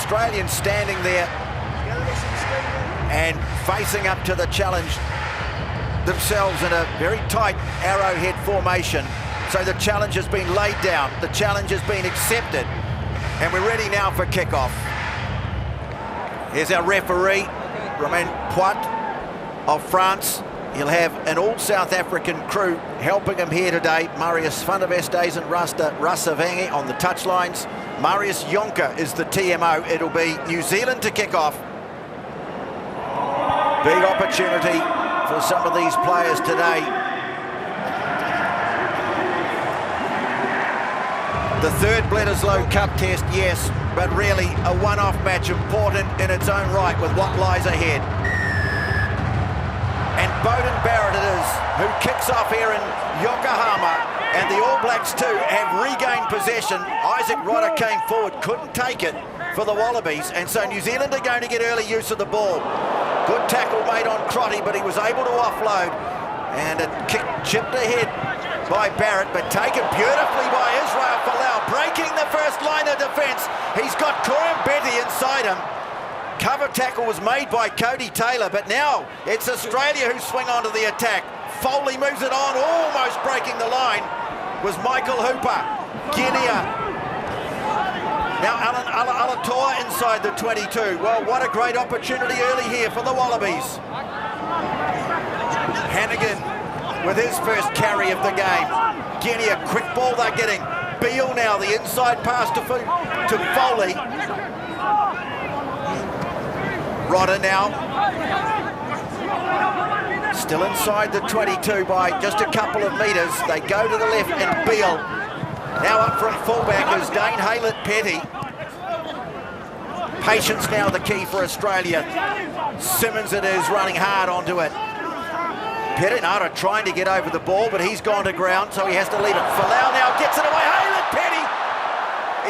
Australians standing there and facing up to the challenge themselves in a very tight arrowhead formation. So the challenge has been laid down, the challenge has been accepted, and we're ready now for kickoff. Here's our referee, Romain Poit of France. He'll have an all-South African crew helping him here today. Marius van der Westhuizen and Rasta Rasavangi on the touchlines. Marius Jonker is the TMO. It'll be New Zealand to kick off. Big opportunity for some of these players today. The third Bledisloe Cup test, yes, but really a one-off match, important in its own right with what lies ahead. And Barrett it is, who kicks off here in Yokohama. And the All Blacks too have regained possession. Isaac Rodder came forward, couldn't take it for the Wallabies, and so New Zealand are going to get early use of the ball. Good tackle made on Crotty, but he was able to offload. And a kick chipped ahead by Barrett, but taken beautifully by Israel Folau, breaking the first line of defence. He's got Coram Betty inside him. Cover tackle was made by Cody Taylor, but now it's Australia who swing onto the attack. Foley moves it on, almost breaking the line, was Michael Hooper. Guinea. Now Alan Alatoa inside the 22. Well, what a great opportunity early here for the Wallabies. Hannigan with his first carry of the game. Guinea, a quick ball they're getting. Beale now, the inside pass to Foley. Rodder now. Still inside the 22 by just a couple of metres. They go to the left and Beale. Now up from fullback is Dane Haylett-Petty. Patience now the key for Australia. Simmons it is running hard onto it. Perenara trying to get over the ball, but he's gone to ground, so he has to leave it. Folau now gets it away. Haylett-Petty!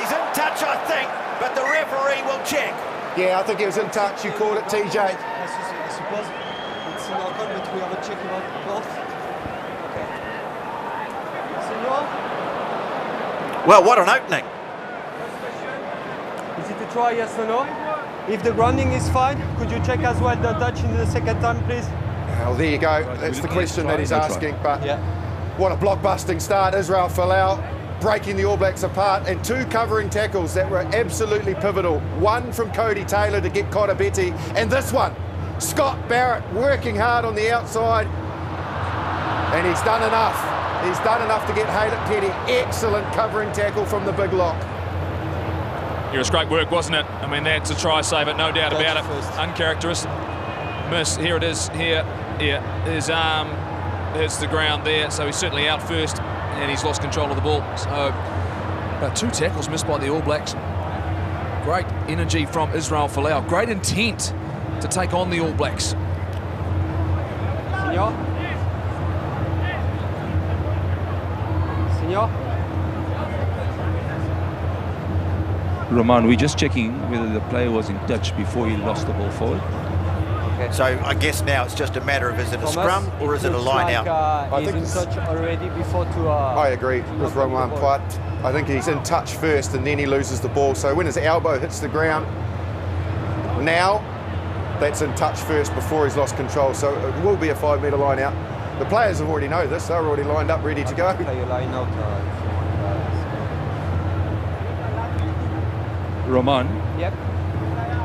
He's in touch, I think, but the referee will check. Yeah, I think he was in touch. You called it, TJ. I suppose it's in our code, but we have a check about both. Okay. Senor? Well, what an opening. Is it a try, yes or no? If the grounding is fine, could you check as well the touch in the second time, please? Well, there you go. That's the question that he's asking. But yeah. What a blockbusting start. Israel Folau breaking the All Blacks apart, and two covering tackles that were absolutely pivotal. One from Cody Taylor to get Cotter Betty, and this one, Scott Barrett working hard on the outside. And he's done enough. He's done enough to get Haylett-Petty. Excellent covering tackle from the big lock. It was great work, wasn't it? I mean, that's a try saver, no doubt about it. Uncharacteristic miss. Here it is. Here, his arm hits the ground there, so he's certainly out first, and he's lost control of the ball. So, about two tackles missed by the All Blacks. Great energy from Israel Folau. Great intent to take on the All Blacks. Senor? Senor? Roman, we're just checking whether the player was in touch before he lost the ball forward. Okay. So I guess now it's just a matter of, is it a scrum or is it a line out? I think he's in touch already before to... I agree with Roman Poit. I think he's in touch first and then he loses the ball. So when his elbow hits the ground, now that's in touch first before he's lost control. So it will be a 5 metre line out. The players have already know this. They're already lined up, ready to go. Play a line out. Roman, Yep.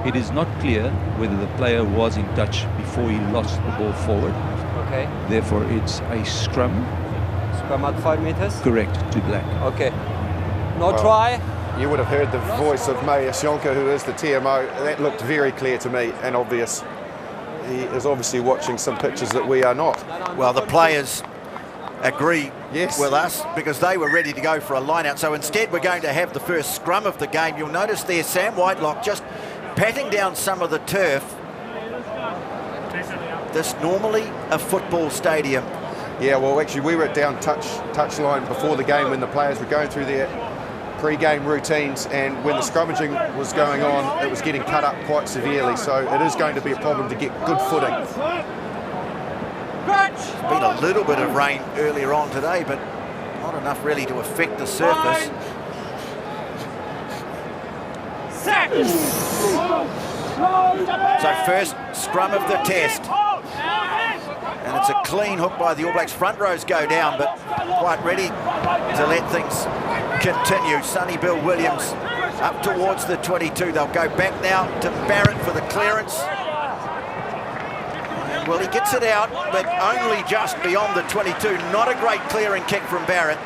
it is not clear whether the player was in touch before he lost the ball forward. Okay. Therefore, it's a scrum. Scrum at 5 meters. Correct to black. Okay. No try. You would have heard the voice of Marius Jonker, who is the TMO. That looked very clear to me and obvious. He is obviously watching some pictures that we are not. Well, the players agree Yes. with us because they were ready to go for a line-out. So instead we're going to have the first scrum of the game. You'll notice there Sam Whitelock just patting down some of the turf. This normally a football stadium. Yeah, well, actually, we were down touch line before the game when the players were going through their pre-game routines, and when the scrummaging was going on, it was getting cut up quite severely. So it is going to be a problem to get good footing. There's been a little bit of rain earlier on today, but not enough really to affect the surface. So first scrum of the test. And it's a clean hook by the All Blacks. Front rows go down, but quite ready to let things continue. Sonny Bill Williams up towards the 22. They'll go back now to Barrett for the clearance. And, well, he gets it out, but only just beyond the 22. Not a great clearing kick from Barrett.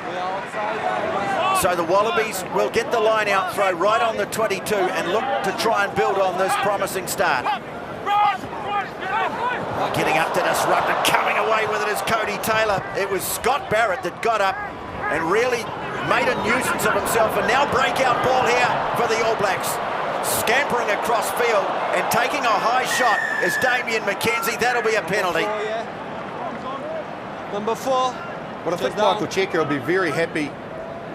So the Wallabies will get the line out throw right on the 22 and look to try and build on this promising start. Getting up to disrupt and coming away with it is Cody Taylor. It was Scott Barrett that got up and really made a nuisance of himself, and now breakout ball here for the All Blacks. Scampering across field and taking a high shot is Damien McKenzie. That'll be a penalty. Number 4. But I think Michael Cheika will be very happy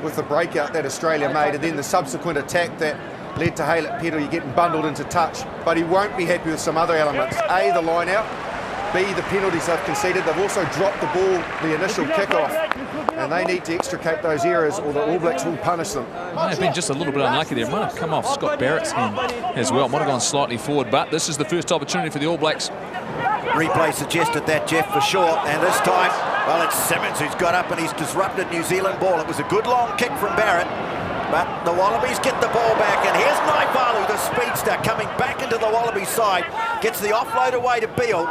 with the breakout that Australia made and then the subsequent attack that led to Haylett Petty getting bundled into touch. But he won't be happy with some other elements. A, the line out. B, the penalties they've conceded. They've also dropped the ball, the initial kickoff, and they need to extricate those errors or the All Blacks will punish them. Might have been just a little bit unlucky there. It might have come off Scott Barrett's hand as well. Might have gone slightly forward, but this is the first opportunity for the All Blacks. Replay suggested that, Jeff, for sure. And this time, well, it's Simmons who's got up and he's disrupted New Zealand ball. It was a good long kick from Barrett, but the Wallabies get the ball back. And here's Naivalu, the speedster, coming back into the Wallabies side. Gets the offload away to Beale.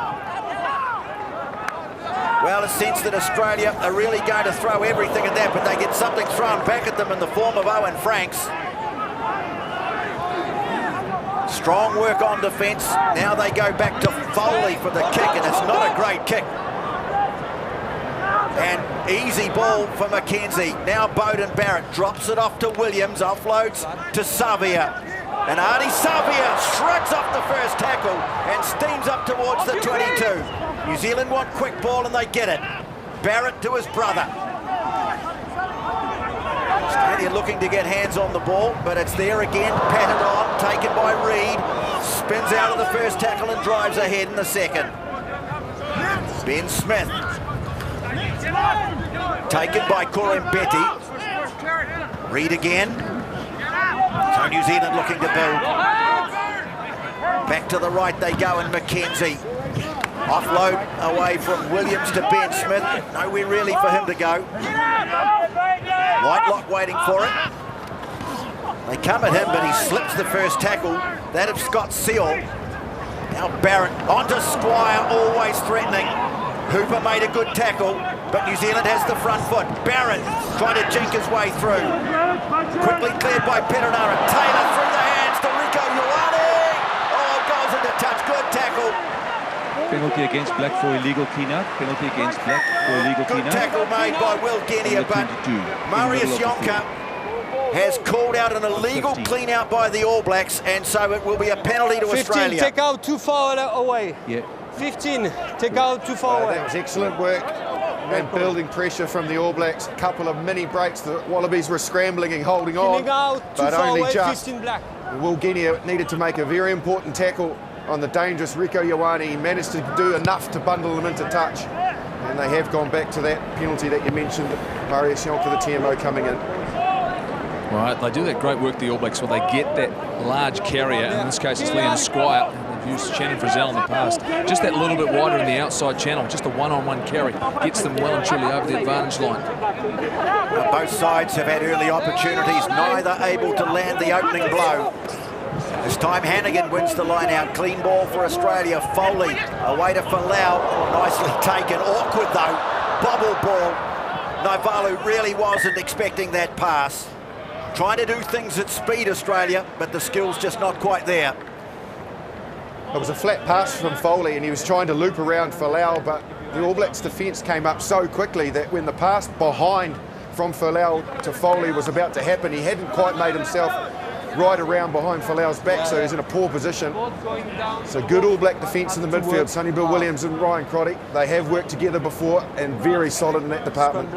Well, a sense that Australia are really going to throw everything at that, but they get something thrown back at them in the form of Owen Franks. Strong work on defence. Now they go back to Foley for the kick, and it's not a great kick. And easy ball for McKenzie. Now Bowden Barrett drops it off to Williams, offloads to Savia. And Artie Savia shrugs off the first tackle and steams up towards the 22. New Zealand want quick ball and they get it. Barrett to his brother. Australia looking to get hands on the ball, but it's there again, patted on, taken by Reid. Spins out of the first tackle and drives ahead in the second. Ben Smith. Taken by Korembeti. Reid again. So New Zealand looking to build. Back to the right they go, and McKenzie. Offload away from Williams to Ben Smith. Nowhere really for him to go. Whitelock waiting for it. They come at him, but he slips the first tackle. That of Scott Seal. Now Barrett onto Squire, always threatening. Hooper made a good tackle, but New Zealand has the front foot. Barrett trying to jink his way through. Quickly cleared by Perenara. Taylor through the hands to Rico Ioane. Oh, goes into touch. Good tackle. Penalty against Black for illegal clean-out. Penalty against Black for illegal Good clean-out. tackle made by Will Genia, but Marius Jonker has called out an illegal clean-out by the All Blacks, and so it will be a penalty to 15, Australia. take out too far away. Yeah. 15, take out too far away. That was excellent work and building pressure from the All Blacks. A couple of mini breaks. The Wallabies were scrambling and holding on, Killing out, too but far only away, just. 15 Black. Will Genia needed to make a very important tackle on the dangerous Rico Ioane. He managed to do enough to bundle them into touch, and they have gone back to that penalty that you mentioned, Marius Jonker, the TMO, coming in. Right, they do that great work, the All Blacks, where they get that large carrier, in this case it's Liam Squire, and We've used Shannon Frizzell in the past. Just that little bit wider in the outside channel, just a one-on-one carry, gets them well and truly over the advantage line. Well, both sides have had early opportunities, neither able to land the opening blow. This time Hannigan wins the line out. Clean ball for Australia. Foley away to Folau. Nicely taken. Awkward though. Bobble ball. Naivalu really wasn't expecting that pass. Trying to do things at speed, Australia, but the skill's just not quite there. It was a flat pass from Foley and he was trying to loop around Folau, but the All Blacks defence came up so quickly that when the pass behind from Folau to Foley was about to happen, he hadn't quite made himself right around behind Folau's back, so he's in a poor position. So good All Black defence in the midfield. Sonny Bill Williams and Ryan Crotty, they have worked together before and very solid in that department.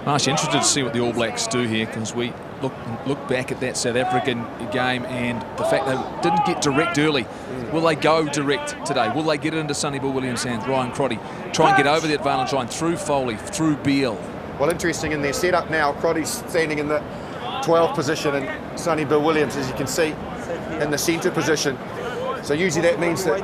Marsh, interested to see what the All Blacks do here, because we look back at that South African game and the fact they didn't get direct early. Will they go direct today? Will they get it into Sonny Bill Williams' hands, Ryan Crotty, try and get over the advantage line through Foley, through Beale? Well, interesting in their setup now, Crotty's standing in the 12 position and Sonny Bill Williams, as you can see, in the centre position. So usually that means that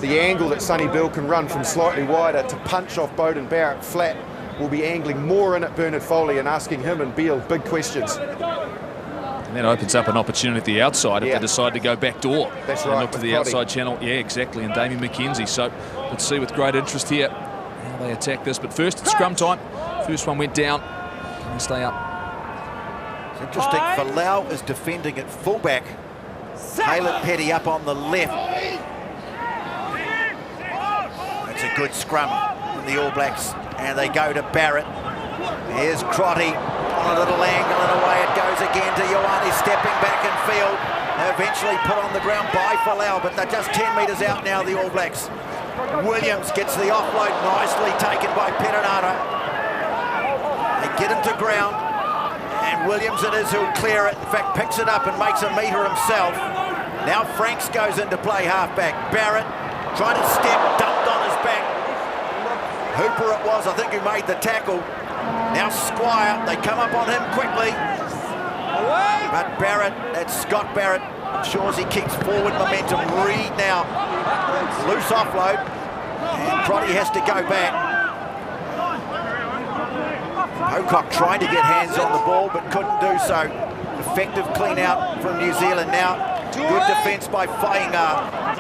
the angle that Sonny Bill can run from slightly wider to punch off Beauden Barrett flat will be angling more in at Bernard Foley and asking him and Beale big questions. And that opens up an opportunity at the outside if they decide to go back door. That's and right. look to the outside channel. Yeah, exactly. And Damien McKenzie. So let's see with great interest here how they attack this. But first, it's scrum time. First one went down. And stay up. Interesting, Folau is defending at fullback. Caleb Petty up on the left. It's a good scrum from the All Blacks, and they go to Barrett. Here's Crotty on a little angle, and away it goes again to Ioane, stepping back in field. Eventually put on the ground by Folau, but they're just 10 metres out now, the All Blacks. Williams gets the offload, nicely taken by Perenara. They get him to ground. And Williams it is who'll clear it. In fact, picks it up and makes a metre himself. Now Franks goes into play halfback. Barrett trying to step, dumped on his back. Hooper it was, I think, who made the tackle. Now Squire, they come up on him quickly. But Barrett, that's Scott Barrett, ensures he keeps forward momentum. Reed now, loose offload. And Crotty has to go back. Pocock trying to get hands on the ball but couldn't do so. Effective clean out from New Zealand now. Good defence by Fainga.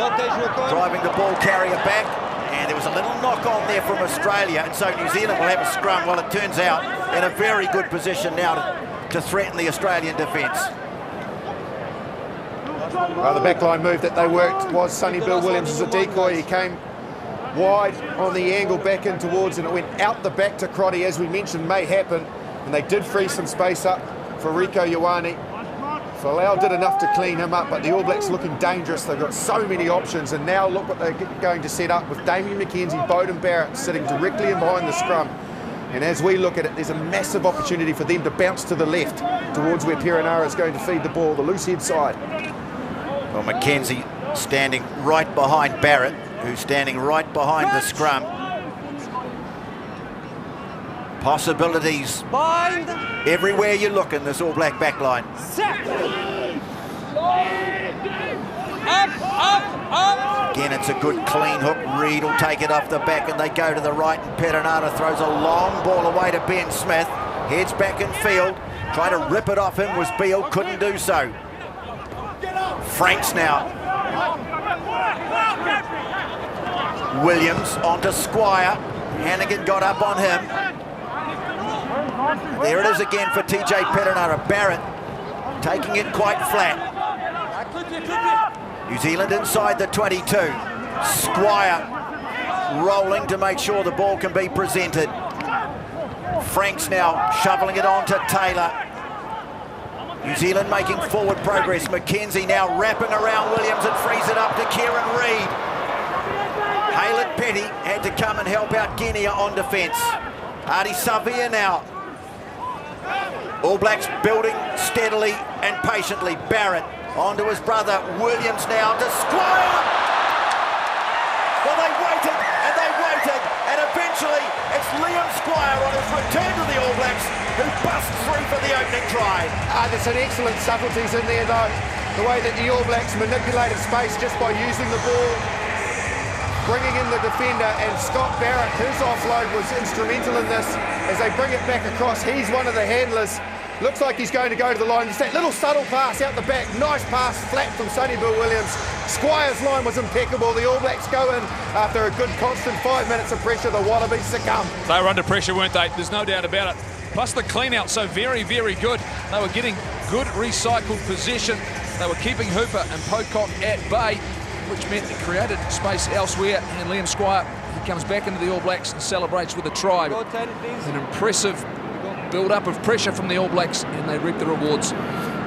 Driving the ball carrier back. And there was a little knock on there from Australia, and so New Zealand will have a scrum. Well, it turns out in a very good position now to threaten the Australian defence. Well, the backline move that they worked was Sonny Bill Williams as a decoy. He came wide on the angle back in towards, and it went out the back to Crotty, as we mentioned may happen, and they did free some space up for Rieko Ioane. Folau did enough to clean him up, but the All Blacks looking dangerous. They've got so many options, and now look what they're going to set up with Damien McKenzie, Beauden Barrett sitting directly in behind the scrum. And as we look at it, there's a massive opportunity for them to bounce to the left towards where Perenara is going to feed the ball, the loose head side. Well, McKenzie standing right behind Barrett, who's standing right behind the scrum. Possibilities everywhere you look in this All Black backline. Again, it's a good clean hook. Reed will take it off the back and they go to the right, and Perenara throws a long ball away to Ben Smith. Heads back in field. Trying to rip it off him was Beale, couldn't do so. Franks now. Williams onto Squire. Hannigan got up on him. There it is again for TJ Perenara. Barrett taking it quite flat. New Zealand inside the 22. Squire rolling to make sure the ball can be presented. Franks now shoveling it on to Taylor. New Zealand making forward progress. McKenzie now wrapping around Williams and frees it up to Kieran Reid. Haylett Petty had to come and help out Guinea on defence. Artie Savia now. All Blacks building steadily and patiently. Barrett onto his brother. Williams now to Squire. Well, they waited and they waited, and eventually it's Liam Squire on his return to the All Blacks who busts through for the opening try. There's some excellent subtleties in there though. the way that the All Blacks manipulated space just by using the ball, bringing in the defender, and Scott Barrett, his offload was instrumental in this as they bring it back across. He's one of the handlers. Looks like he's going to go to the line. Just that little subtle pass out the back. Nice pass, flat from Sonny Bill Williams. Squire's line was impeccable. The All Blacks go in after a good constant 5 minutes of pressure. The Wallabies succumb. They were under pressure, weren't they? There's no doubt about it. Plus the clean out, so very, very good. They were getting good recycled possession. They were keeping Hooper and Pocock at bay, which meant it created space elsewhere. And Liam Squire, he comes back into the All Blacks and celebrates with a try. An impressive build-up of pressure from the All Blacks, and they reap the rewards.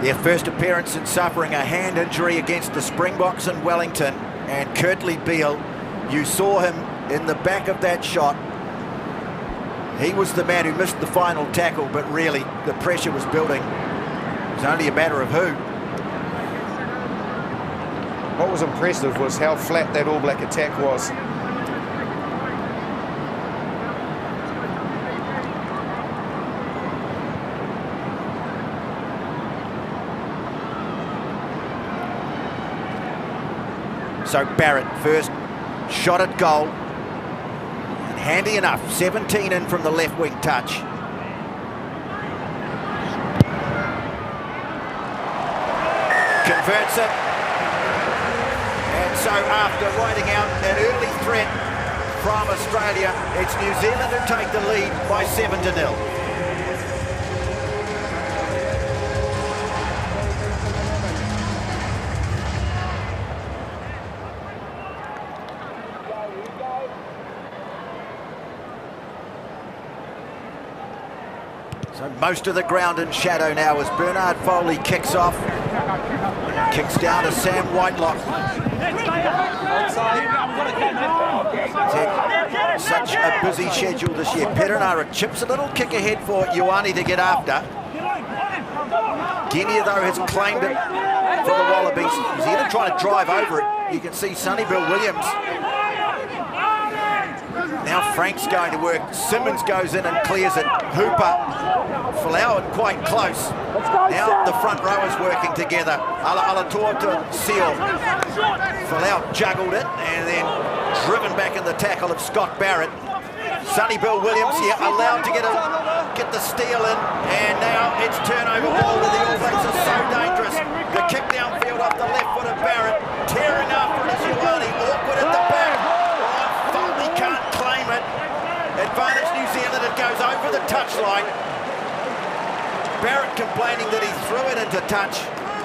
Their first appearance in suffering a hand injury against the Springboks in Wellington, and Kurtley Beale, you saw him in the back of that shot. He was the man who missed the final tackle, but really the pressure was building. It was only a matter of who. What was impressive was how flat that All Black attack was. So Barrett, first shot at goal. And handy enough, 17 in from the left wing touch. Converts it. And so after riding out an early threat from Australia, it's New Zealand who take the lead by 7-0. So most of the ground in shadow now as Bernard Foley kicks off. Kicks down to Sam Whitelock. He's had such a busy schedule this year. Perenara chips a little kick ahead for Ioane to get after. Guinea, though, has claimed it for the Wallabies. He's either trying to drive over it. You can see Sonny Bill Williams. Now Frank's going to work. Simmons goes in and clears it. Hooper, Folau quite close. Now the front rowers working together. Alatua to Seal. Folau juggled it and then driven back in the tackle of Scott Barrett. Sonny Bill Williams here allowed to get the steal in, and now it's turnover ball to the All Blacks are so dangerous. The kick downfield off the left foot of Barrett, tearing after it is Ioane, awkward at the back. Foley can't claim it. Advantage New Zealand, it goes over the touchline. Barrett complaining that he threw it into touch.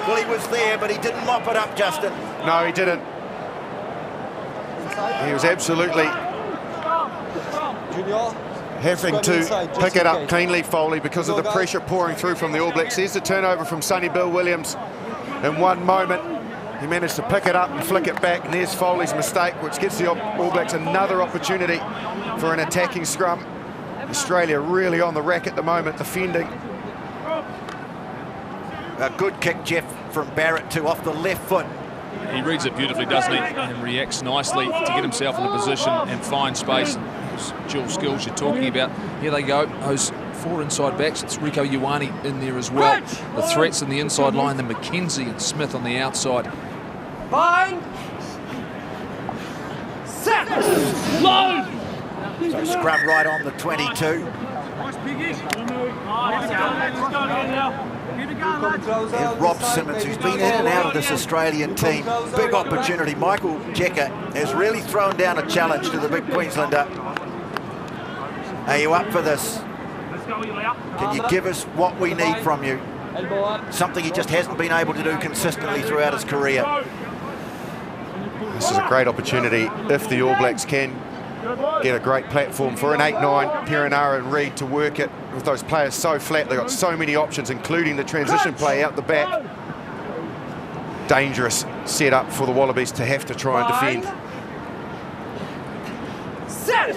Well, he was there, but he didn't mop it up, Justin. No, he didn't. He was absolutely having to pick it up cleanly, Foley, because of the pressure pouring through from the All Blacks. There's the turnover from Sonny Bill Williams. In one moment, he managed to pick it up and flick it back, and there's Foley's mistake, which gives the All Blacks another opportunity for an attacking scrum. Australia really on the rack at the moment, defending. A good kick, Jeff, from Barrett too, off the left foot. He reads it beautifully, doesn't he? And reacts nicely to get himself in a position and find space. Those dual skills you're talking about. Here they go, those four inside backs. It's Rieko Ioane in there as well. The threats in the inside line, then McKenzie and Smith on the outside. Bind. Set. Load. So scrum right on the 22. Here's Rob Simmons, who's been in and out of this Australian team. Big opportunity. Michael Jecker has really thrown down a challenge to the big Queenslander. Are you up for this? Can you give us what we need from you? Something he just hasn't been able to do consistently throughout his career. This is a great opportunity if the All Blacks can get a great platform for an 8-9, Perenara and Reid to work it with those players so flat. They've got so many options, including the transition play out the back. Dangerous setup for the Wallabies to have to try and defend. Set.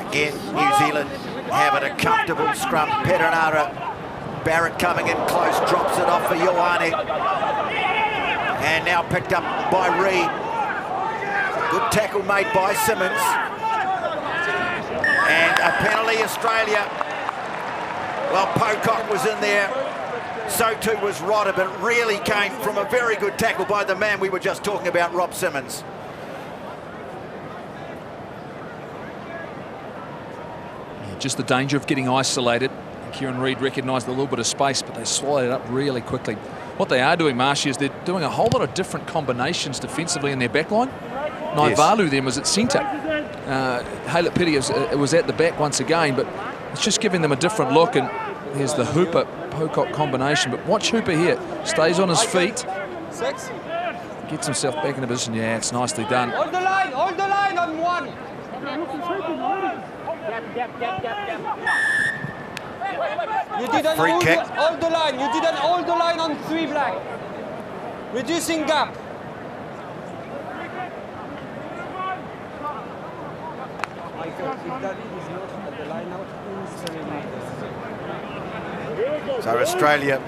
Again, New Zealand have it a comfortable scrum. Perenara, Barrett coming in close, drops it off for Ioane. And now picked up by Reid. Good tackle made by Simmons. And a penalty, Australia. Well, Pocock was in there. So too was Rodder, but it really came from a very good tackle by the man we were just talking about, Rob Simmons. Yeah, just the danger of getting isolated. Kieran Reid recognised a little bit of space, but they swallowed it up really quickly. What they are doing, Marshy, is they're doing a whole lot of different combinations defensively in their backline. Naivalu then was at centre. Haylett Petty was at the back once again, but it's just giving them a different look. And here's the Hooper-Pocock combination. But watch Hooper here. Stays on his feet. Gets himself back in a position. Yeah, it's nicely done. Hold the line on one. You didn't Free kick. hold the line. You didn't hold the line on 3 black. Reducing gap. So Australia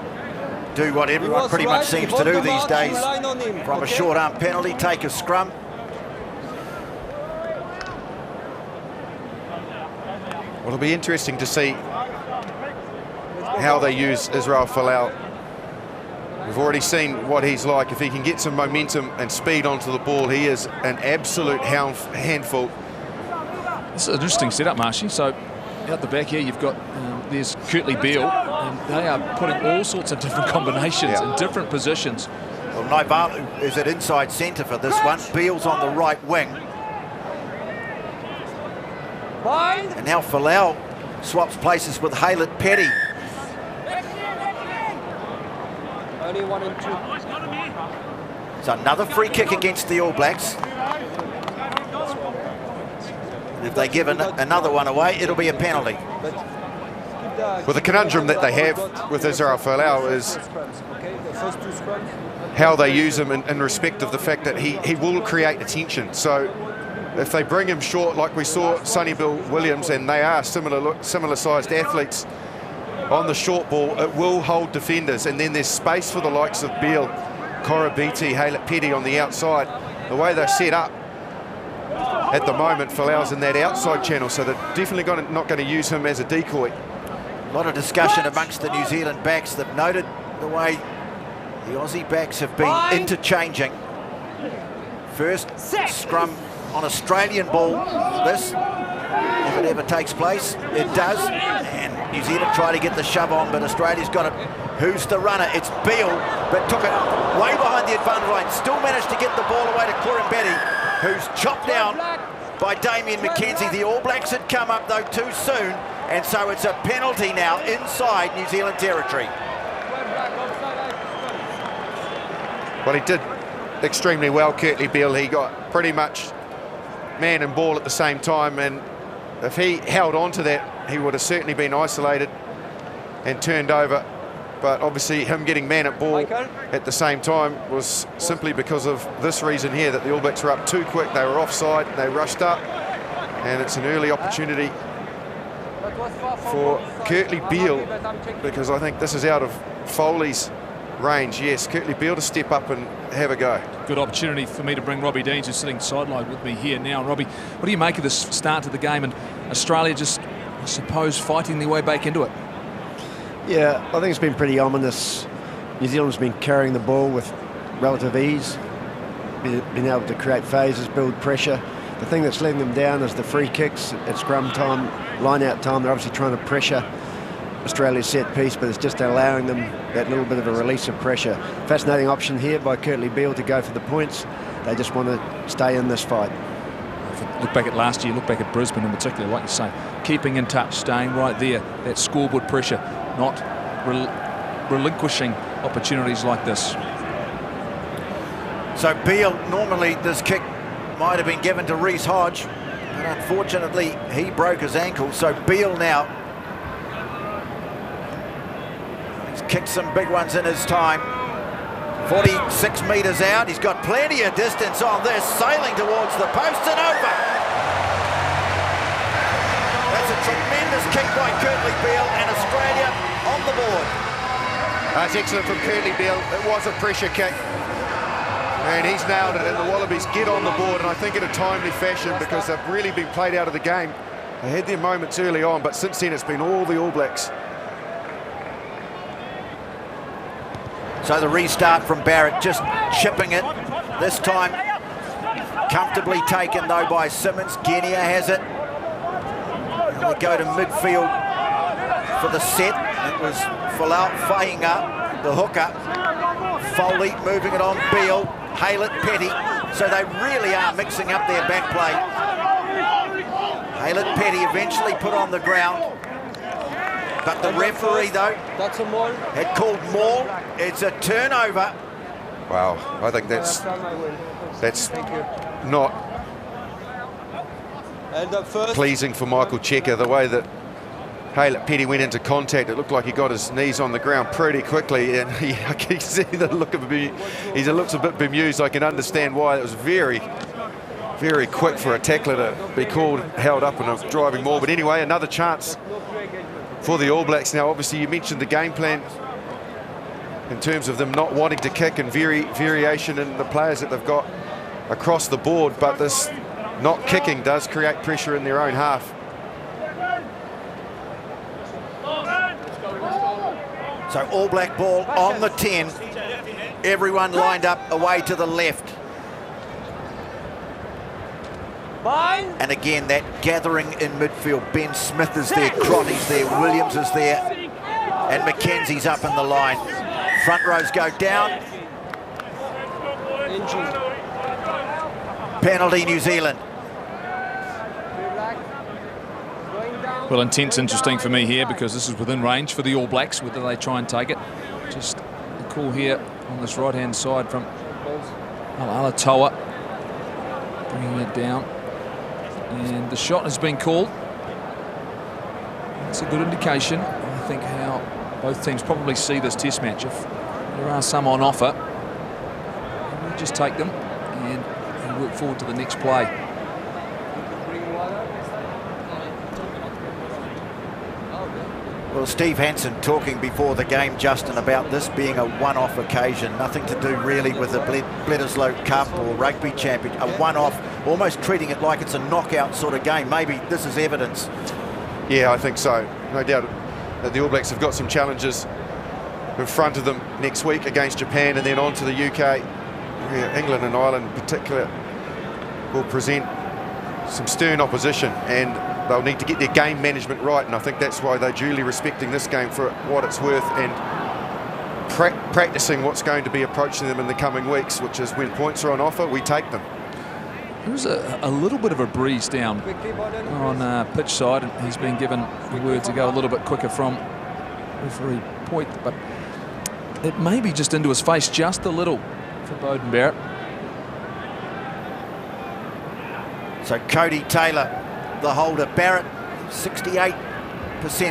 do what everyone pretty much seems to do these days. From a short arm penalty, take a scrum. Well, it'll be interesting to see how they use Israel Folau. We've already seen what he's like. If he can get some momentum and speed onto the ball, he is an absolute handful. This is an interesting setup, Marshy. So out the back here, you've got there's Kurtley Beale, and they are putting all sorts of different combinations in different positions. Well, Naivalu is at inside centre for this one. Beale's on the right wing. And now Folau swaps places with Haylett Petty. Only 1 and 2. It's another free kick against the All Blacks. If they give another one away, it'll be a penalty. Well, the conundrum that they have with Israel Folau is how they use him in respect of the fact that he will create attention. So if they bring him short, like we saw Sonny Bill Williams, and they are similar sized athletes on the short ball, it will hold defenders. And then there's space for the likes of Beale, Korobiti, Haylett Petty on the outside. The way they're set up at the moment, Folau's in that outside channel, so they're definitely not going to use him as a decoy. A lot of discussion amongst the New Zealand backs. They've noted the way the Aussie backs have been interchanging. First scrum on Australian ball. This, if it ever takes place, it does. And New Zealand try to get the shove on, but Australia's got it. Who's the runner? It's Beale, but took it way behind the advantage line. Still managed to get the ball away to Kurambeti, who's chopped down by Damien McKenzie. The All Blacks had come up, though, too soon, and so it's a penalty now inside New Zealand territory. Well, he did extremely well, Kurtley Beale. He got pretty much man and ball at the same time, and if he held on to that, he would have certainly been isolated and turned over. But obviously him getting man at ball at the same time was simply because of this reason here, that the All Blacks were up too quick. They were offside, they rushed up, and it's an early opportunity for Kurtley Beale, because I think this is out of Foley's range. Yes, Kurtley Beale to step up and have a go. Good opportunity for me to bring Robbie Deans, who's sitting sideline with me here now. Robbie, what do you make of this start to the game, and Australia just, I suppose, fighting their way back into it? Yeah, I think it's been pretty ominous. New Zealand's been carrying the ball with relative ease, been able to create phases, build pressure. The thing that's letting them down is the free kicks at scrum time, line-out time. They're obviously trying to pressure Australia's set piece, but it's just allowing them that little bit of a release of pressure. Fascinating option here by Kurtley Beale to go for the points. They just want to stay in this fight. Look back at last year, look back at Brisbane in particular, like you say, keeping in touch, staying right there, that scoreboard pressure, not relinquishing opportunities like this. So Beale, normally this kick might have been given to Reece Hodge, but unfortunately he broke his ankle. So Beale now, he's kicked some big ones in his time. 46 metres out, he's got plenty of distance on this, sailing towards the post and over. That's a tremendous kick by Kurtley Beale, and Australia on the board. That's excellent from Kurtley Beale. It was a pressure kick, and he's nailed it, and the Wallabies get on the board, and I think in a timely fashion, because they've really been played out of the game. They had their moments early on, but since then it's been all the All Blacks So the restart from Barrett, just chipping it. This time comfortably taken though by Simmons. Genia has it. And we go to midfield for the set. It was Folau faying up, the hooker. Foley moving it on Beale, Haylett, Petty. So they really are mixing up their back play. Haylett, Petty eventually put on the ground. But the referee, though, That's a maul. had called maul. It's a turnover. Wow, I think that's Thank you. not Held up first. pleasing for Michael Checker, the way that Haylett Petty went into contact. It looked like he got his knees on the ground pretty quickly, and I can see the look of him. He looks a bit bemused. I can understand why. It was very, very quick for a tackler to be called, held up in a driving maul. But anyway, another chance for the All Blacks. Now, obviously, you mentioned the game plan in terms of them not wanting to kick and variation in the players that they've got across the board, but this not kicking does create pressure in their own half. So All Black ball on the 10. Everyone lined up away to the left. And again, that gathering in midfield. Ben Smith is there, Crotty's there, Williams is there, and Mackenzie's up in the line. Front rows go down. Penalty, New Zealand. Well, intent's interesting for me here because this is within range for the All Blacks, whether they try and take it. Just a call here on this right-hand side from Alatoa, bringing it down. And the shot has been called. It's a good indication, I think, how both teams probably see this test match. If there are some on offer, we'll just take them and work forward to the next play. Well, Steve Hansen talking before the game, Justin, about this being a one-off occasion. Nothing to do really with the Bledisloe Cup or Rugby Championship. A one-off, almost treating it like it's a knockout sort of game. Maybe this is evidence. Yeah, I think so. No doubt that the All Blacks have got some challenges in front of them next week against Japan and then on to the UK. Yeah, England and Ireland in particular will present some stern opposition, and they'll need to get their game management right, and I think that's why they're duly respecting this game for what it's worth and practicing what's going to be approaching them in the coming weeks, which is when points are on offer, we take them. There was a little bit of a breeze down on pitch side, and he's been given the word to go a little bit quicker from referee Point, but it may be just into his face just a little for Beauden Barrett. So Cody Taylor, the holder. Barrett, 68%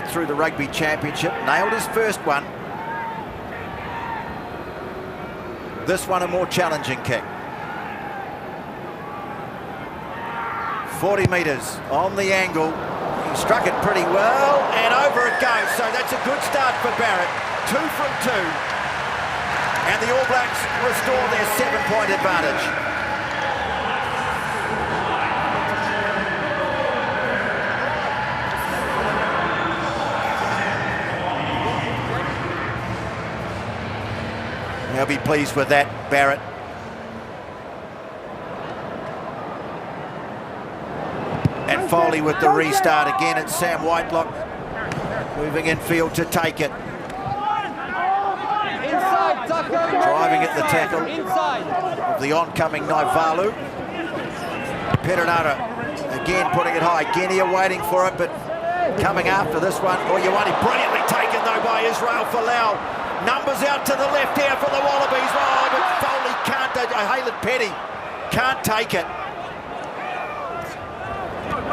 through the Rugby Championship. Nailed his first one. This one a more challenging kick. 40 metres on the angle. He struck it pretty well, and over it goes. So that's a good start for Barrett. 2 from 2. And the All Blacks restore their 7-point advantage. They'll be pleased with that, Barrett. And Foley with the restart again. It's Sam Whitelock moving infield to take it. Inside, Tucker. Driving at the tackle Inside. of the oncoming Naivalu. Perenara again putting it high. Genia waiting for it, but coming after this one. Oyewani brilliantly taken though by Israel Folau. Numbers out to the left here for the Wallabies. Oh, but Foley can't. Haylett Petty can't take it.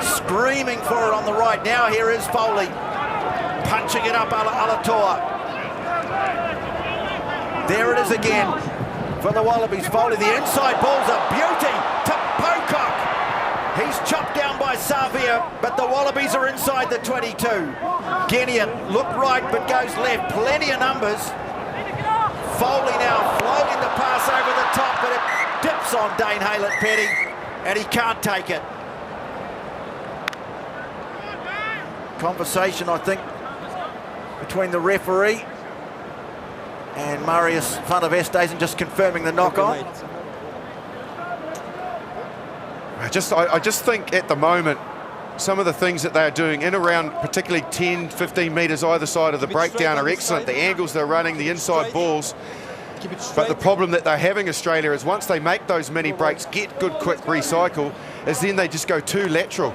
Screaming for it on the right. Now here is Foley punching it up Alatoa. There it is again for the Wallabies. Foley, the inside ball's a beauty to Pocock. He's chopped down by Savia, but the Wallabies are inside the 22. Genia looked right but goes left. Plenty of numbers. Foley now floating the pass over the top, but it dips on Dane Haylett Petty, and he can't take it. Conversation, I think, between the referee And Marius van der Westhuizen just confirming the knock-on. I just think at the moment, some of the things that they are doing in around particularly 10, 15 metres either side of the breakdown are excellent. The angles they're running, the inside balls. But the problem that they're having, Australia, is once they make those mini breaks, get good quick recycle, is then they just go too lateral.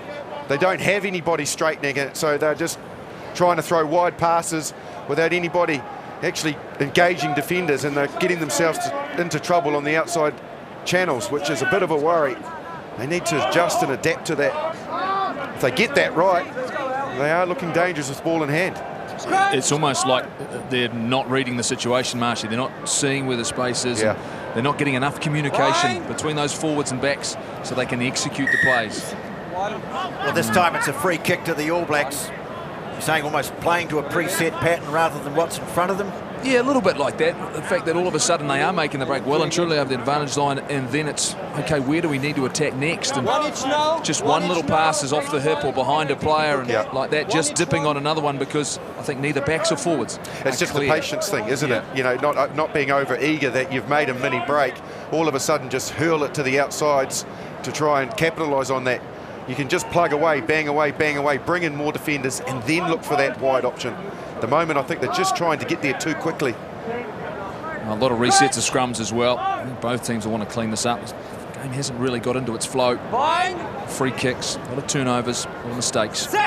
They don't have anybody straightening it, so they're just trying to throw wide passes without anybody actually engaging defenders, and they're getting themselves into trouble on the outside channels, which is a bit of a worry. They need to adjust and adapt to that. If they get that right, they are looking dangerous with ball in hand. It's almost like they're not reading the situation, Marshy. They're not seeing where the space is. Yeah. They're not getting enough communication between those forwards and backs so they can execute the plays. Well, this time it's a free kick to the All Blacks. You're saying almost playing to a preset pattern rather than what's in front of them? Yeah, a little bit like that. The fact that all of a sudden they are making the break well and truly over the advantage line, and then it's, okay, where do we need to attack next? And just one little pass is off the hip or behind a player and like that, just dipping on another one because I think neither backs or forwards. It's just the patience thing, isn't it? You know, not being over eager that you've made a mini break, all of a sudden just hurl it to the outsides to try and capitalise on that. You can just plug away, bang away, bring in more defenders and then look for that wide option. At the moment, I think they're just trying to get there too quickly. A lot of resets of scrums as well. I think both teams will want to clean this up. The game hasn't really got into its flow. Free kicks, a lot of turnovers, a lot of mistakes. The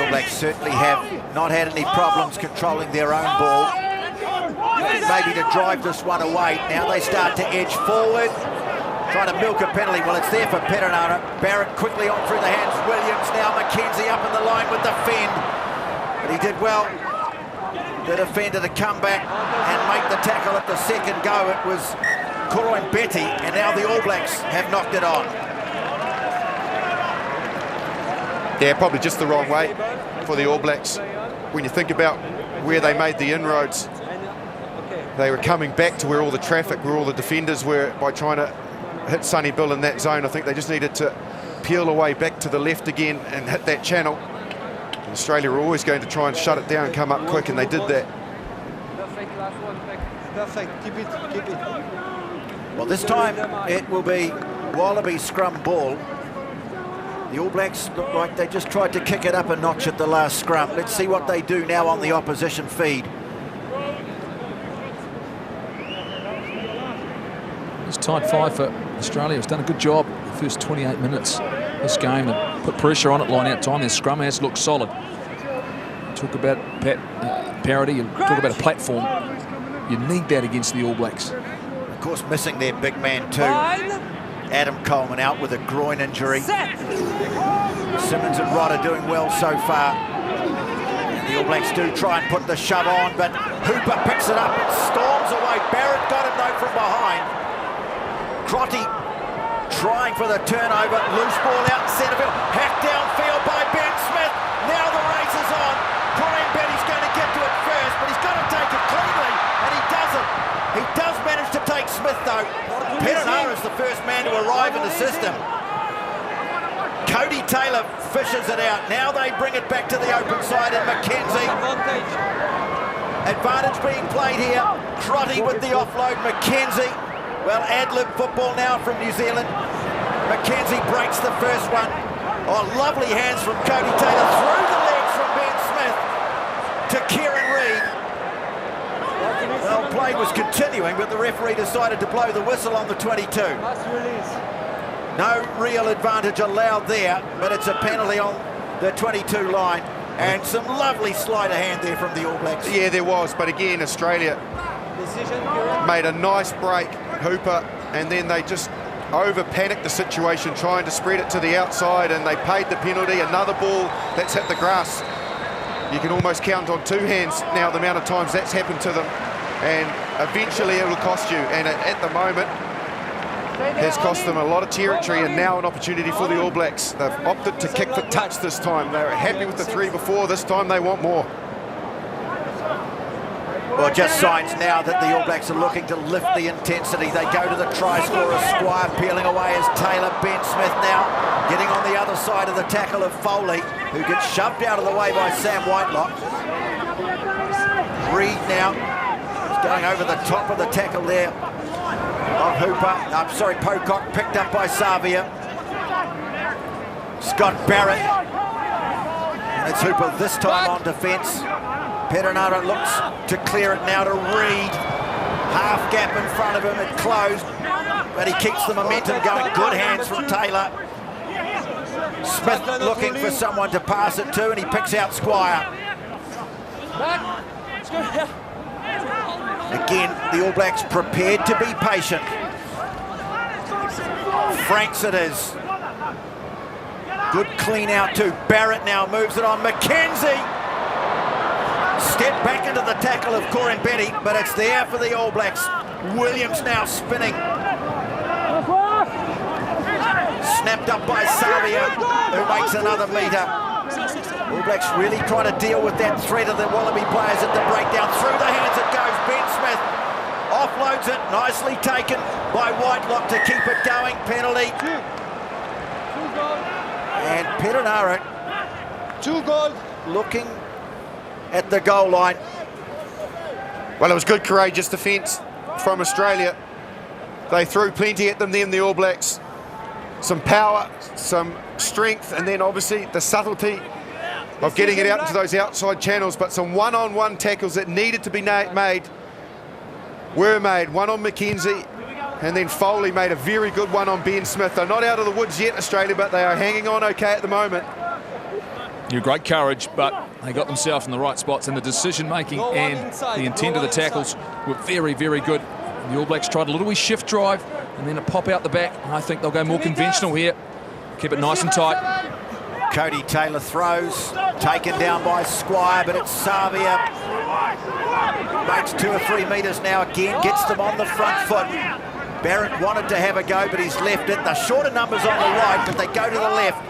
All Blacks certainly have not had any problems controlling their own ball. Maybe to drive this one away. Now they start to edge forward, trying to milk a penalty. Well, it's there for Perenara. Barrett quickly on through the hands. Williams now. McKenzie up in the line with the fend. But he did well, the defender, to come back and make the tackle at the second go. It was Kuroin Betty, and now the All Blacks have knocked it on. Yeah, probably just the wrong way for the All Blacks. When you think about where they made the inroads, they were coming back to where all the traffic, where all the defenders were, by trying to hit Sonny Bill in that zone. I think they just needed to peel away back to the left again and hit that channel. And Australia were always going to try and shut it down and come up quick, and they did that. Perfect. Keep it. Well, this time it will be Wallabies scrum ball. The All Blacks look like they just tried to kick it up a notch at the last scrum. Let's see what they do now on the opposition feed. It's tied 5 for Australia. It's done a good job the first 28 minutes this game and put pressure on it, line out time. Their scrum has looked solid. Talk about parity, you talk about a platform. You need that against the All Blacks. Of course, missing their big man too. Adam Coleman out with a groin injury. Simmons and Rodder doing well so far. And the All Blacks do try and put the shove on, but Hooper picks it up and storms away. Barrett got it though from behind. Crotty trying for the turnover. Loose ball out in centre field. Hacked downfield by Ben Smith. Now the race is on. Brian Betty's going to get to it first, but he's got to take it cleanly, and he doesn't. He does manage to take Smith though. Perenara is the first man to arrive in the system. Cody Taylor fishes it out. Now they bring it back to the open side, and McKenzie. Advantage being played here. Crotty with the offload. McKenzie. Well, ad-lib football now from New Zealand. McKenzie breaks the first one. Oh, lovely hands from Cody Taylor through the legs from Ben Smith to Kieran Reid. Well, play was continuing, but the referee decided to blow the whistle on the 22. No real advantage allowed there, but it's a penalty on the 22 line. And some lovely sleight of hand there from the All Blacks. Yeah, there was, but again, Australia made a nice break, Hooper, and then they just over-panicked the situation, trying to spread it to the outside, and they paid the penalty. Another ball that's hit the grass. You can almost count on two hands now the amount of times that's happened to them, and eventually it will cost you, and at the moment has cost them a lot of territory, and now an opportunity for the All Blacks. They've opted to kick for touch this time. They were happy with the 3 before. This time they want more. Well, just signs now that the All Blacks are looking to lift the intensity. They go to the try scorer, Squire peeling away as Taylor. Ben Smith now getting on the other side of the tackle of Foley, who gets shoved out of the way by Sam Whitelock. Reed now is going over the top of the tackle there of Hooper. Pocock, picked up by Savia. Scott Barrett. And it's Hooper this time on defence. Perenara looks to clear it now to Reed. Half gap in front of him, it closed, but he keeps the momentum going. Good hands from Taylor. Smith looking for someone to pass it to, and he picks out Squire. Again, the All Blacks prepared to be patient. Franks it is. Good clean out too. Barrett now moves it on. McKenzie. Step back into the tackle of Corin Betty, but it's there for the All Blacks. Williams now spinning. Snapped up by Savia, who makes another metre. All Blacks really trying to deal with that threat of the Wallaby players at the breakdown. Through the hands it goes. Ben Smith offloads it. Nicely taken by Whitelock to keep it going. Penalty. And Perenara looking at the goal line. Well, it was good, courageous defence from Australia. They threw plenty at them then, the All Blacks. Some power, some strength, and then obviously the subtlety of getting it out into those outside channels, but some one-on-one tackles that needed to be made were made. One on McKenzie, and then Foley made a very good one on Ben Smith. They're not out of the woods yet, Australia, but they are hanging on okay at the moment. Great courage, but they got themselves in the right spots, and the decision-making and the intent of the tackles were very, very good. The All Blacks tried a little wee shift drive and then a pop out the back. I think they'll go more conventional here. Keep it nice and tight. Cody Taylor throws, taken down by Squire, but it's Savia. Makes 2 or 3 metres now again, gets them on the front foot. Barrett wanted to have a go, but he's left it. The shorter numbers on the right, but they go to the left.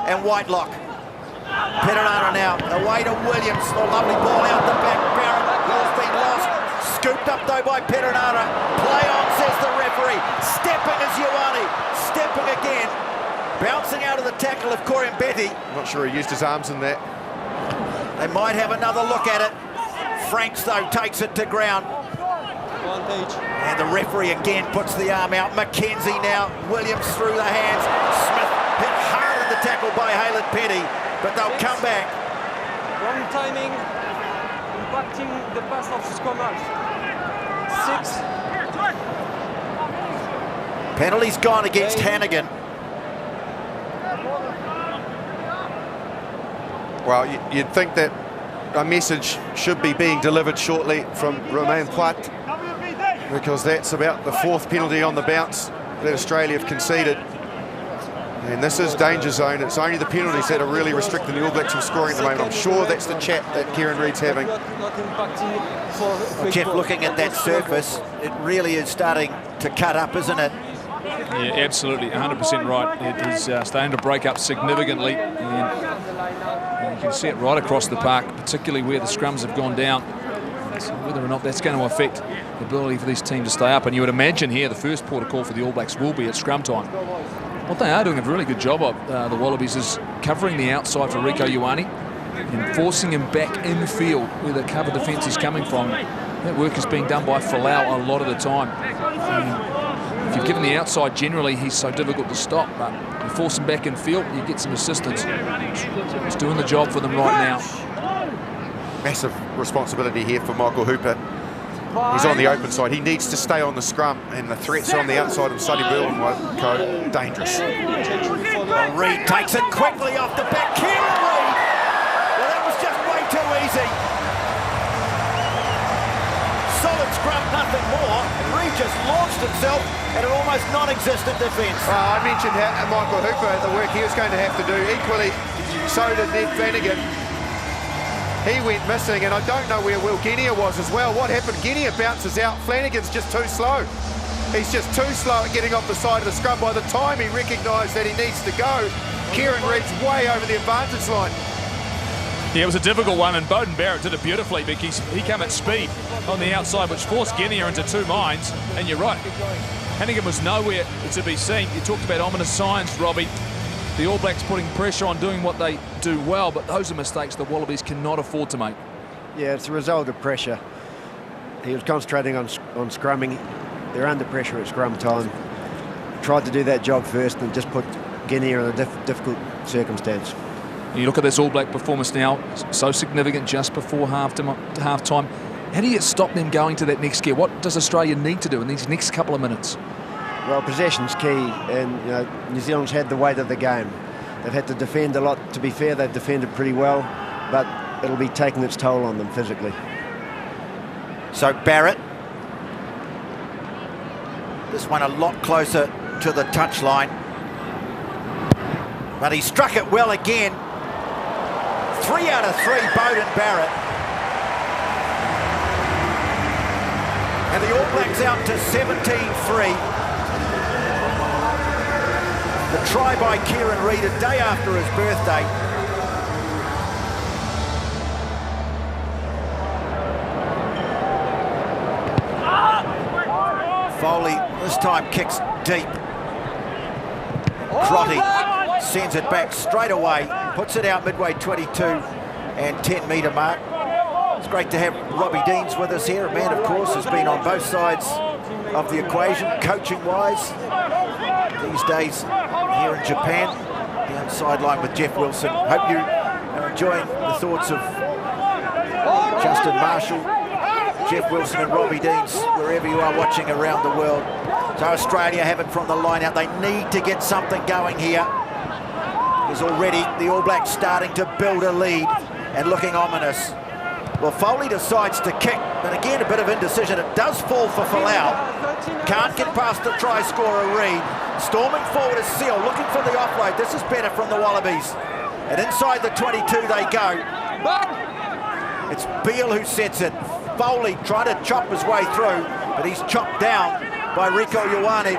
And Whitelock. Perenara now, away to Williams. A lovely ball out the back. Barrett, ball's been lost. Scooped up though by Perenara. Play on, says the referee. Stepping is Ioane. Stepping again. Bouncing out of the tackle of Corin Betty. Not sure he used his arms in that. They might have another look at it. Franks though takes it to ground. And the referee again puts the arm out. McKenzie now. Williams through the hands. Smith hit hard in the tackle by Haylett Petty, but they'll come back. Wrong timing, impacting the pass of Squamart. 6. Penalty's gone against Hannigan. Well, you'd think that a message should be being delivered shortly from Romain Poit, because that's about the 4th penalty on the bounce that Australia have conceded. And this is danger zone. It's only the penalties that are really restricting the All Blacks from scoring at the moment. I'm sure that's the chat that Kieran Reid's having. Jeff, looking at that surface, it really is starting to cut up, isn't it? Yeah, absolutely, 100% right. It is starting to break up significantly, and you can see it right across the park, particularly where the scrums have gone down. So whether or not that's going to affect the ability for this team to stay up, and you would imagine here the first port of call for the All Blacks will be at scrum time. What they are doing a really good job of, the Wallabies, is covering the outside for Rieko Ioane and forcing him back in field where the cover defence is coming from. That work is being done by Folau a lot of the time. If you've given the outside, generally he's so difficult to stop, but you force him back in field, you get some assistance. He's doing the job for them right now. Massive responsibility here for Michael Hooper. He's on the open side. He needs to stay on the scrum, and the threats on the outside of Sonny Bill and Co. Dangerous. Reid takes it quickly off the back. Kieran Reid! Well, that was just way too easy. Solid scrum, nothing more. Reid just launched himself at an almost non-existent defence. I mentioned Michael Hooper, the work he was going to have to do. Equally, so did Ned Flanagan. He went missing, and I don't know where Will Guinea was as well. What happened? Guinea bounces out. Flanagan's just too slow. He's just too slow at getting off the side of the scrum. By the time he recognised that he needs to go, Kieran Reid's way over the advantage line. Yeah, it was a difficult one, and Beauden Barrett did it beautifully because he came at speed on the outside, which forced Guinea into two minds. And you're right, Hannigan was nowhere to be seen. You talked about ominous signs, Robbie. The All Blacks putting pressure on, doing what they do well, but those are mistakes the Wallabies cannot afford to make. Yeah, it's a result of pressure. He was concentrating on scrumming. They're under pressure at scrum time. Tried to do that job first and just put Guinea in a difficult circumstance. You look at this All Black performance now, so significant just before half-time. How do you stop them going to that next gear? What does Australia need to do in these next couple of minutes? Well, possession's key, and New Zealand's had the weight of the game. They've had to defend a lot. To be fair, they've defended pretty well, but it'll be taking its toll on them physically. So Barrett, this one a lot closer to the touchline, but he struck it well again. 3 out of 3, Beauden Barrett. And the All Blacks out to 17-3. The try by Kieran Reid a day after his birthday. Foley this time kicks deep. Crotty sends it back straight away, puts it out midway 22 and 10 metre mark. It's great to have Robbie Deans with us here. A man, of course, has been on both sides of the equation, coaching-wise. These days here in Japan, down sideline with Jeff Wilson. Hope you are enjoying the thoughts of Justin Marshall, Jeff Wilson and Robbie Deans, wherever you are watching around the world. So Australia have it from the line out. They need to get something going here. There's already the All Blacks starting to build a lead and looking ominous. Well, Foley decides to kick, but again, a bit of indecision. It does fall for Folau. Can't get past the try scorer, Reid. Storming forward is Seal, looking for the offload. This is better from the Wallabies. And inside the 22 they go. It's Beale who sets it. Foley trying to chop his way through, but he's chopped down by Rieko Ioane.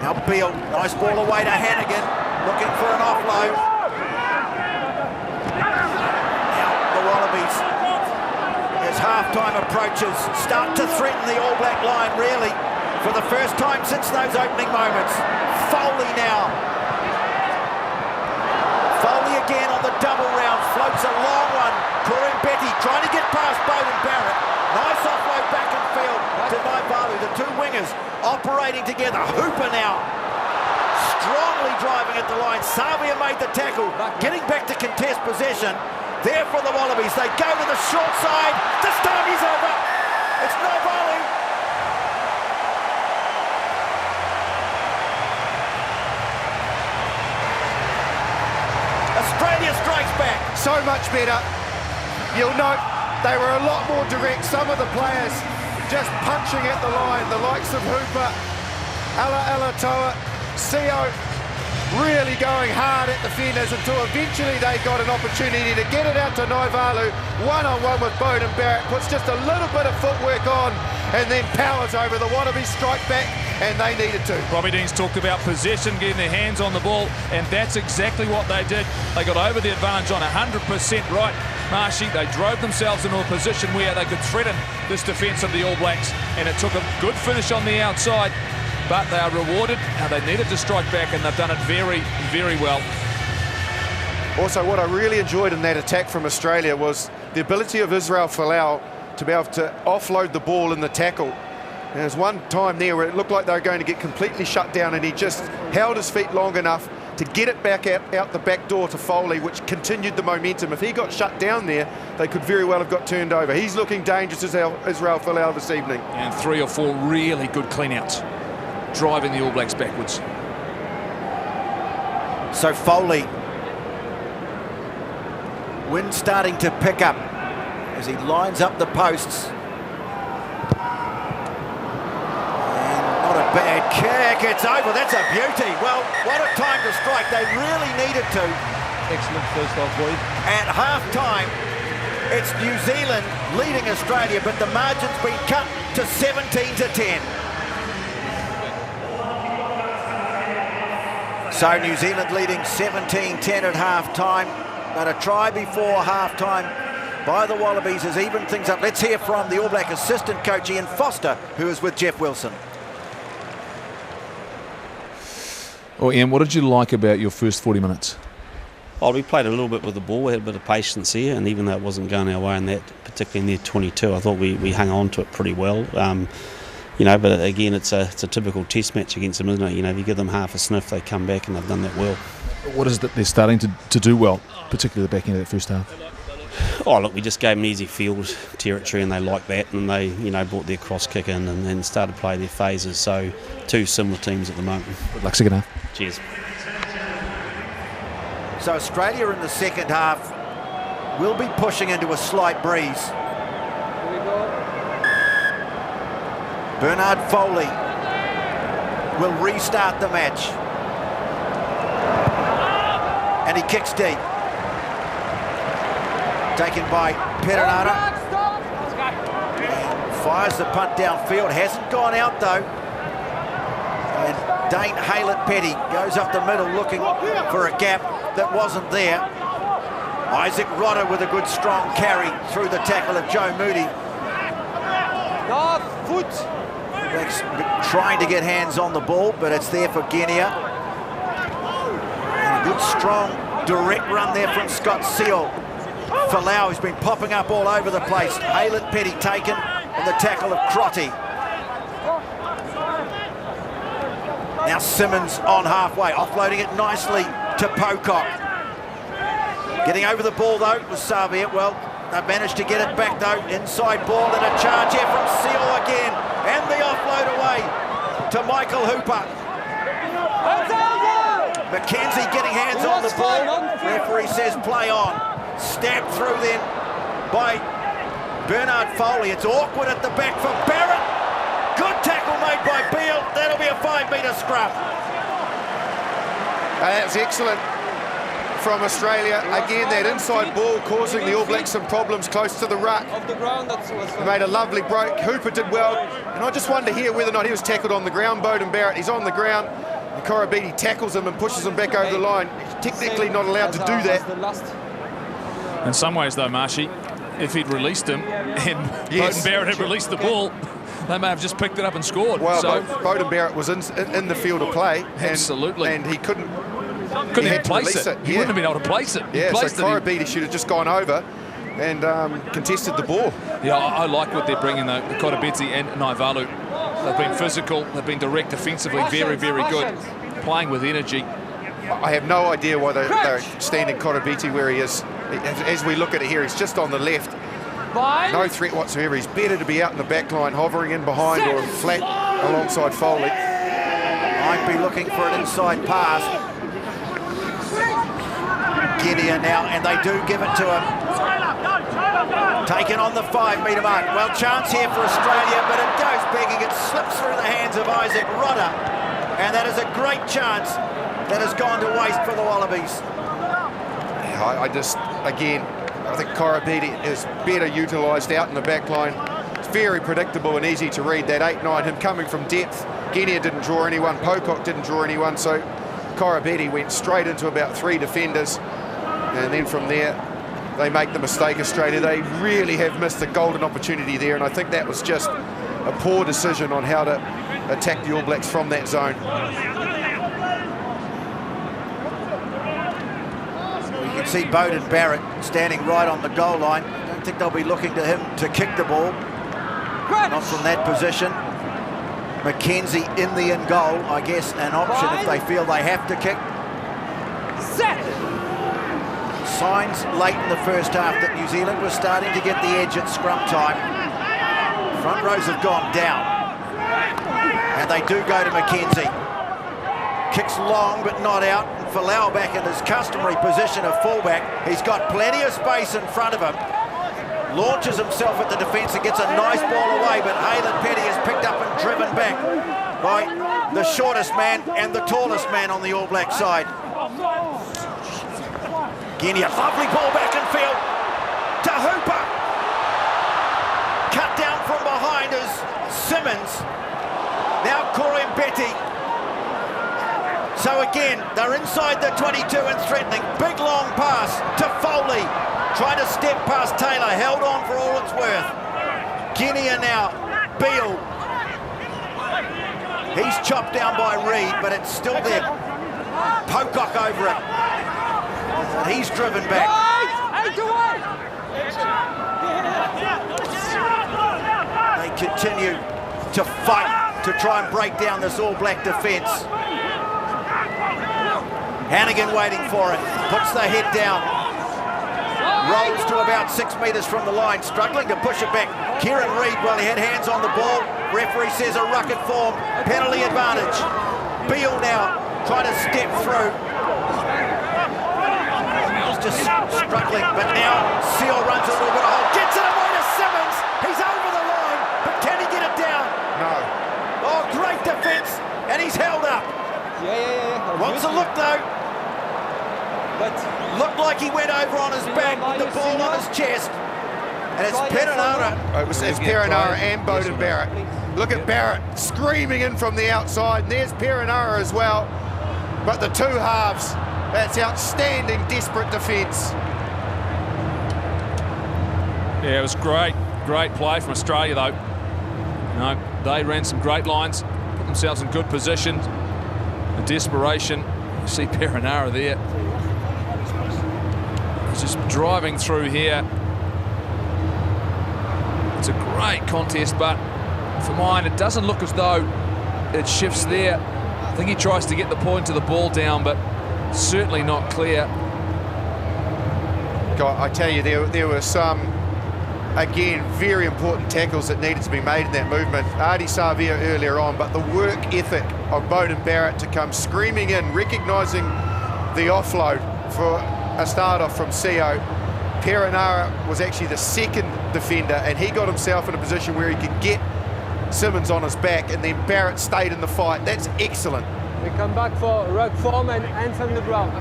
Now Beale, nice ball away to Hannigan, looking for an offload. Now the Wallabies, as half-time approaches, start to threaten the All Black line, really, for the first time since those opening moments. Foley now. Foley again on the double round, floats a long one. Corin Betty trying to get past Beauden Barrett. Nice offload back in field to Naivalu. The two wingers operating together. Hooper now strongly driving at the line. Savia made the tackle, getting back to contest possession. There for the Wallabies. They go to the short side. This time he's over. It's Naivalu. Australia strikes back. So much better. You'll note they were a lot more direct. Some of the players just punching at the line. The likes of Hooper, Alatoa, Seo, really going hard at the defenders until eventually they got an opportunity to get it out to Naivalu. One-on-one with Beauden Barrett, puts just a little bit of footwork on and then powers over. The Wallabies strike back, and they needed to. Robbie Deans talked about possession, getting their hands on the ball, and that's exactly what they did. They got over the advantage on 100% right, Marshy. They drove themselves into a position where they could threaten this defence of the All Blacks, and it took a good finish on the outside, but they are rewarded. Now they needed to strike back, and they've done it very, very well. Also, what I really enjoyed in that attack from Australia was the ability of Israel Folau to be able to offload the ball in the tackle. And there's one time there where it looked like they were going to get completely shut down, and he just held his feet long enough to get it back out the back door to Foley, which continued the momentum. If he got shut down there, they could very well have got turned over. He's looking dangerous as Israel Folau this evening. And 3 or 4 really good clean-outs, driving the All Blacks backwards. So Foley, wind starting to pick up as he lines up the posts. And not a bad kick, it's over, that's a beauty. Well, what a time to strike, they really needed to. Excellent first half, boy. At half-time, it's New Zealand leading Australia, but the margin's been cut to 17-10. So New Zealand leading 17-10 at half-time. But a try before half-time by the Wallabies has evened things up. Let's hear from the All Black assistant coach Ian Foster, who is with Jeff Wilson. Oh, Ian, what did you like about your first 40 minutes? Well, we played a little bit with the ball. We had a bit of patience here, and even though it wasn't going our way in that, particularly in their 22, I thought we hung on to it pretty well. You know, but again, it's a typical test match against them, isn't it? You know, if you give them half a sniff, they come back, and they've done that well. What is it that they're starting to do well, particularly the back end of that first half? Oh, look, we just gave them easy field territory, and they liked that, and they, you know, brought their cross kick in and started to play their phases. So, two similar teams at the moment. Good luck, second half. Cheers. So Australia in the second half will be pushing into a slight breeze. Here we go. Bernard Foley will restart the match. And he kicks deep. Taken by Perenara. Fires the punt downfield. Hasn't gone out though. And Dane Haylett-Petty goes up the middle looking for a gap that wasn't there. Isaac Rodder with a good strong carry through the tackle of Joe Moody. No, foot. Blacks trying to get hands on the ball, but it's there for Guinea. And a good strong direct run there from Scott Seal. Folau has been popping up all over the place. Haylett-Petty taken and the tackle of Crotty. Now Simmons on halfway, offloading it nicely to Pocock. Getting over the ball though was Xavier. Well, they managed to get it back though. Inside ball and a charge here from Seal again. And the offload away to Michael Hooper. McKenzie getting hands on the ball. Referee says play on. Stabbed through then by Bernard Foley. It's awkward at the back for Barrett. Good tackle made by Beale. That'll be a 5-metre scrum. That's excellent from Australia. Again, that inside ball causing the All Blacks some problems close to the ruck. Off the ground, that was He made a lovely break. Hooper did well. And I just wonder here whether or not he was tackled on the ground. Bowden Barrett, he's on the ground. And Korobidi tackles him and pushes him back over the line. He's technically not allowed to do that. In some ways, though, Marshy, if he'd released him and Bowden Barrett had released the ball, they may have just picked it up and scored. Well, so, Bowden Barrett was in the field of play. Absolutely. And he couldn't even place it. He wouldn't have been able to place it. Yeah, so Korobidi should have just gone over and contested the ball. Yeah, I like what they're bringing, though. Korobidi and Naivalu. They've been physical. They've been direct defensively. Very, very good. Playing with energy. I have no idea why they're standing Korobidi where he is. As we look at it here, he's just on the left. No threat whatsoever. He's better to be out in the back line, hovering in behind or flat alongside Foley. Might be looking for an inside pass. Guinea now, and they do give it to him. Taken on the 5-metre mark. Well, chance here for Australia, but it goes begging. It slips through the hands of Isaac Rodder. And that is a great chance that has gone to waste for the Wallabies. Again, I think Korobidi is better utilised out in the back line. It's very predictable and easy to read that 8-9, him coming from depth. Guinea didn't draw anyone, Pocock didn't draw anyone, so Korobidi went straight into about 3 defenders. And then from there, they make the mistake, Australia. They really have missed a golden opportunity there, and I think that was just a poor decision on how to attack the All Blacks from that zone. You can see Bowden Barrett standing right on the goal line. I don't think they'll be looking to him to kick the ball. Not from that position. McKenzie in the in goal, I guess, an option if they feel they have to kick. Set. Signs late in the first half that New Zealand was starting to get the edge at scrum time. Front rows have gone down. And they do go to McKenzie. Kicks long but not out. And Folau back in his customary position of fullback. He's got plenty of space in front of him. Launches himself at the defence and gets a nice ball away, but Haylett-Petty is picked up and driven back by the shortest man and the tallest man on the All Black side. Guinea, a lovely ball back in field to Hooper. Cut down from behind is Simmons. Now Corey Mbeti. So again, they're inside the 22 and threatening. Big long pass to Foley. Trying to step past Taylor, held on for all it's worth. Kenya now, Beale. He's chopped down by Reed, but it's still there. Pocock over it. And he's driven back. They continue to fight to try and break down this All Black defence. Hannigan waiting for it, puts the head down. Rolls to about 6 metres from the line, struggling to push it back. Kieran Reid, well, he had hands on the ball. Referee says a rucket form, penalty advantage. Beale now trying to step through. He's just struggling, but now Seal runs a little bit of hole. Gets it away to Simmons. He's over the line, but can he get it down? No. Oh, great defence, and he's held up. Yeah. Wants a look though. But Looked like he went over on his back with the ball on his chest. And it's Perinara. It's Perinara and Beauden Barrett. Look at Barrett screaming in from the outside. And there's Perinara as well. But the two halves, that's outstanding, desperate defence. Yeah, it was great play from Australia though. You know, they ran some great lines, put themselves in good position. The desperation, you see Perinara there. He's just driving through here. It's a great contest, but for mine, it doesn't look as though it shifts there. I think he tries to get the point of the ball down, but certainly not clear. God, I tell you, there were some, again, very important tackles that needed to be made in that movement. Artie Savia earlier on, but the work ethic of Beauden Barrett to come screaming in, recognising the offload for a start off from CO. Perinara was actually the second defender, and he got himself in a position where he could get Simmons on his back, and then Barrett stayed in the fight. That's excellent. we come back for rug form and hands on the ground.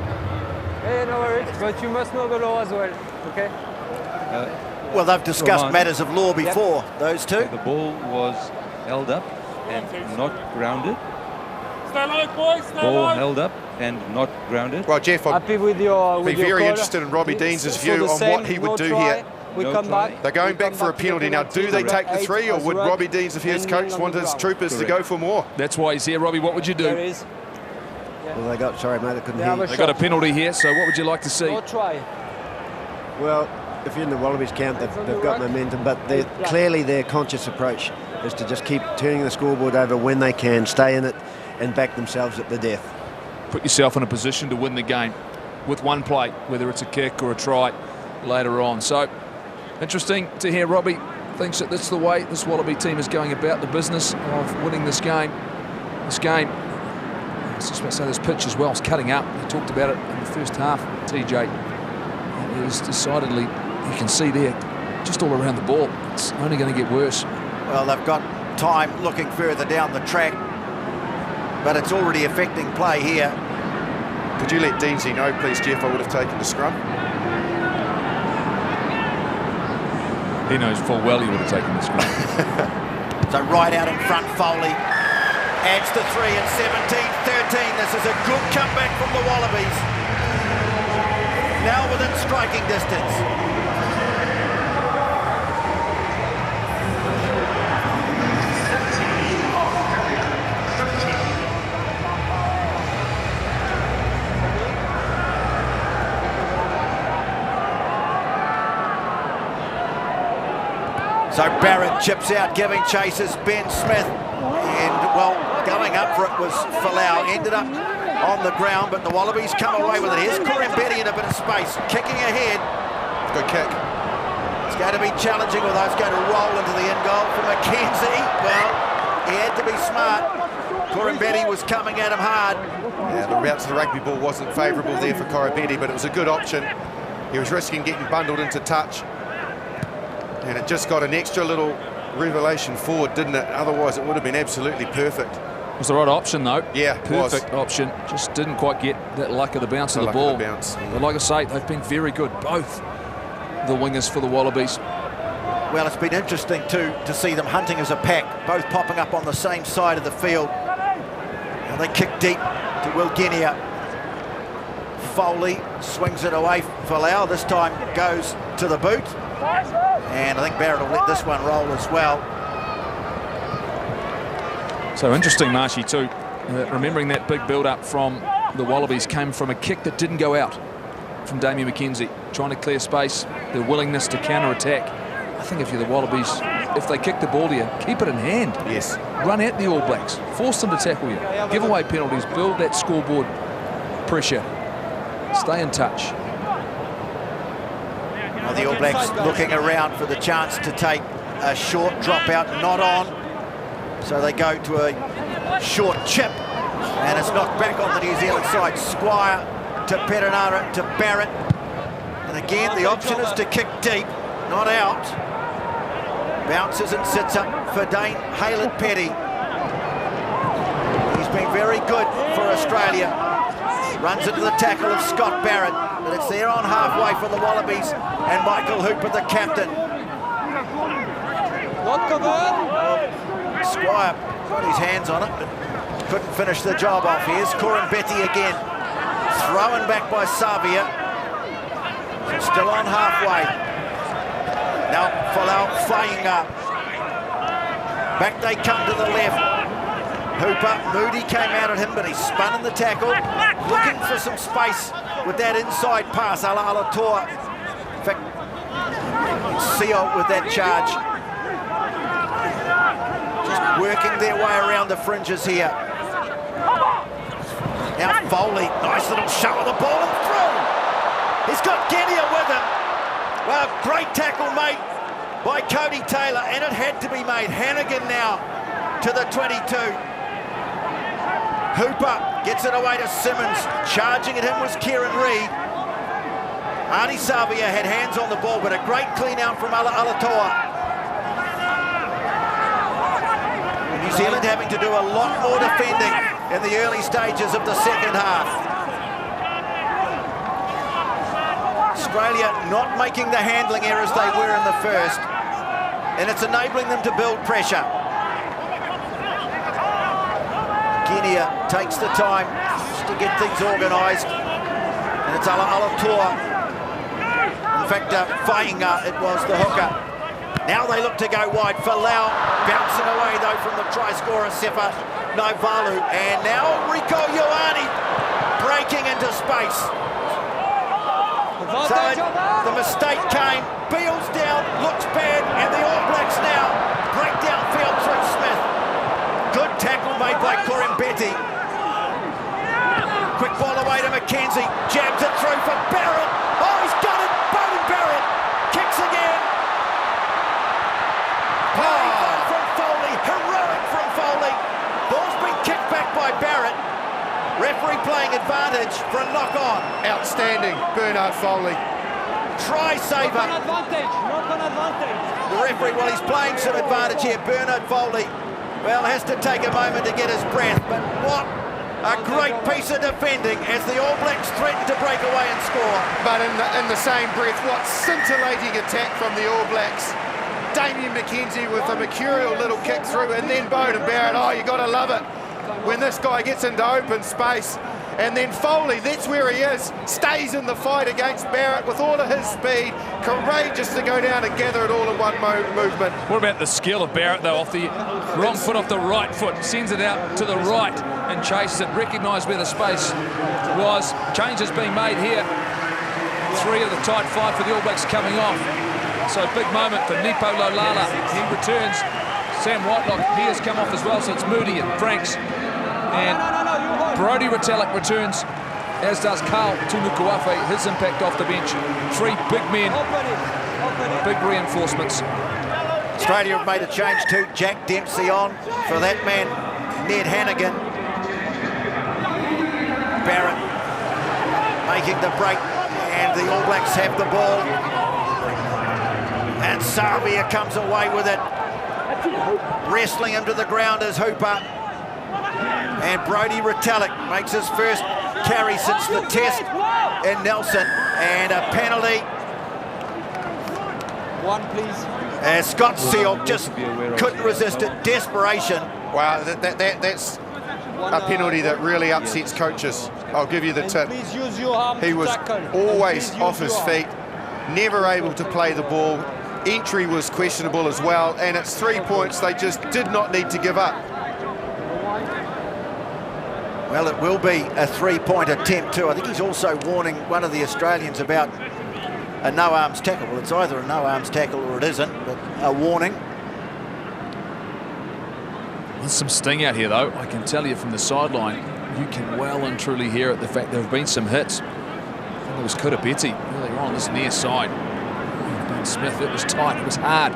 Hey, no worries, but you must know the law as well, okay? Well, they've discussed Roman, matters of law before, those two. The ball was held up and not grounded. Stay low, boys, stay Ball low. held up and not grounded. Well, Jeff, I'd Happy with your be very call. interested in Robbie Deans' So view the on same, what he would no do try. here. We No come try. back. They're going We back come for a to the penalty. Now, do they penalty. take the 3, or As would rug, Robbie Deans, if he was and coach, on want the his ground. troopers to Correct. go for more? That's why he's here. Robbie, what would you There do? is. Well, they got, sorry mate, I couldn't They hear have you. a They got a shot. penalty here, so what would you like to see? No try. Well, if you're in the Wallabies camp, It's on they've the got right. momentum, but clearly their conscious approach is to just keep turning the scoreboard over when they can, stay in it, and back themselves at the death. Put yourself in a position to win the game with one play, whether it's a kick or a try later on. So, interesting to hear Robbie thinks that that's the way this Wallaby team is going about the business of winning this game. This game, I was just about to say, this pitch as well is cutting up. We talked about it in the first half, TJ. It is decidedly, you can see there, just all around the ball. It's only going to get worse. Well, they've got time looking further down the track, but it's already affecting play here. Could you let Deansy know, please, Jeff? I would have taken the scrum. He knows full well he would have taken the scrum. So right out in front, Foley adds to 3 and 17-13. This is a good comeback from the Wallabies. Now within striking distance. So Barrett chips out, giving chases Ben Smith. And, well, going up for it was Folau. Ended up on the ground, but the Wallabies come away with it. Here's Betty in a bit of space, kicking ahead. Good kick. It's going to be challenging, although it's going to roll into the end goal for McKenzie. Well, he had to be smart. Betty was coming at him hard. Yeah, the route to the rugby ball wasn't favourable there for Corabetti, but it was a good option. He was risking getting bundled into touch. And it just got an extra little revelation forward, didn't it? Otherwise, it would have been absolutely perfect. It was the right option, though. Yeah, it was. Perfect option. Just didn't quite get that luck of the bounce of the ball. But like I say, they've been very good, both the wingers for the Wallabies. Well, it's been interesting, too, to see them hunting as a pack, both popping up on the same side of the field. Now they kick deep to to Will Guinea. Foley swings it away. Folau this time goes to the boot. And I think Barrett will let this one roll as well. So interesting, Marshy, too. Remembering that big build-up from the Wallabies came from a kick that didn't go out from Damien McKenzie, trying to clear space, their willingness to counter-attack. I think if you're the Wallabies, if they kick the ball to you, keep it in hand. Yes. Run at the All Blacks, force them to tackle you, give away penalties, build that scoreboard pressure, stay in touch. Well, the All Blacks looking around for the chance to take a short dropout, not on. So they go to a short chip, and it's knocked back on the New Zealand side. Squire to Perenara to Barrett. And again, the option is to kick deep, not out. Bounces and sits up for Dane Haylett-Petty. He's been very good for Australia. Runs into the tackle of Scott Barrett, but it's there on halfway for the Wallabies, and Michael Hooper, the captain. Squire got his hands on it, but couldn't finish the job off. Here's Corin Betty again. Thrown back by Savia. Still on halfway. Now Folau flying up. Back they come to the left. Hooper, Moody came out at him, but he spun in the tackle. Looking for some space with that inside pass, a la Alatoa. In fact, Seal with that charge. Just working their way around the fringes here. Now Foley, nice little shove of the ball and through. He's got Guinea with him. Well, great tackle made by Cody Taylor, and it had to be made. Hannigan now to the 22. Hooper gets it away to Simmons. Charging at him was Kieran Reid. Arnie Savia had hands on the ball, but a great clean out from Alatoa. New Zealand having to do a lot more defending in the early stages of the second half. Australia not making the handling errors they were in the first, and it's enabling them to build pressure. Guinea takes the time to get things organised, and it's Alatoa. In fact, Fainga, it was the hooker. Now they look to go wide. Folau bouncing away though from the try scorer Sefa Novalu, and now Rico Ioane breaking into space. So the mistake came. Beals down, looks bad, and the All Blacks now break downfield through Smith. Good tackle made by Corin Betty. Quick ball away to McKenzie. Jabs it through for Barrett. Oh, he's got it. Beauden Barrett kicks again. From Foley. Heroic from Foley. Ball's been kicked back by Barrett. Referee playing advantage for a knock-on. Outstanding, Bernard Foley. Try saver. The referee, well, he's playing some advantage here. Bernard Foley, well, has to take a moment to get his breath, but what a great piece of defending as the All Blacks threaten to break away and score. But in the same breath, what scintillating attack from the All Blacks. Damien McKenzie with a mercurial little kick through, and then Beauden Barrett. Oh, you got to love it when this guy gets into open space. And then Foley, that's where he is, stays in the fight against Barrett with all of his speed, courageous to go down and gather it all in one movement. What about the skill of Barrett, though, off the wrong foot, off the right foot, sends it out to the right and chases it, recognised where the space was. Changes being made here. 3 of the tight 5 for the All Blacks coming off. So big moment for Nipo Lolala. He returns. Sam Whitelock, he has come off as well, so it's Moody and Franks. And Brodie Retallick returns, as does Carl Tunukuafe, his impact off the bench. 3 big men, big reinforcements. Australia have made a change too. Jack Dempsey on for that man, Ned Hannigan. Barrett making the break, and the All Blacks have the ball. And Savia comes away with it. Wrestling him to the ground as Hooper. And Brodie Retallick makes his first carry since the test in Nelson. And a penalty. 1, please. As Scott Seal just couldn't resist it. Desperation. Wow, that's a penalty that really upsets coaches. I'll give you the tip. Please use your arm He to was tackle. always Please off use his your arm. feet, never able to play the ball. Entry was questionable as well, and it's 3 points they just did not need to give up. Well, it will be a 3-point attempt too. I think he's also warning one of the Australians about a no-arms tackle. Well, it's either a no-arms tackle or it isn't, but a warning. There's some sting out here, though. I can tell you from the sideline, you can well and truly hear it, the fact there have been some hits. I think it was Kodabeti earlier on this near side. Ben Smith, it was tight, it was hard.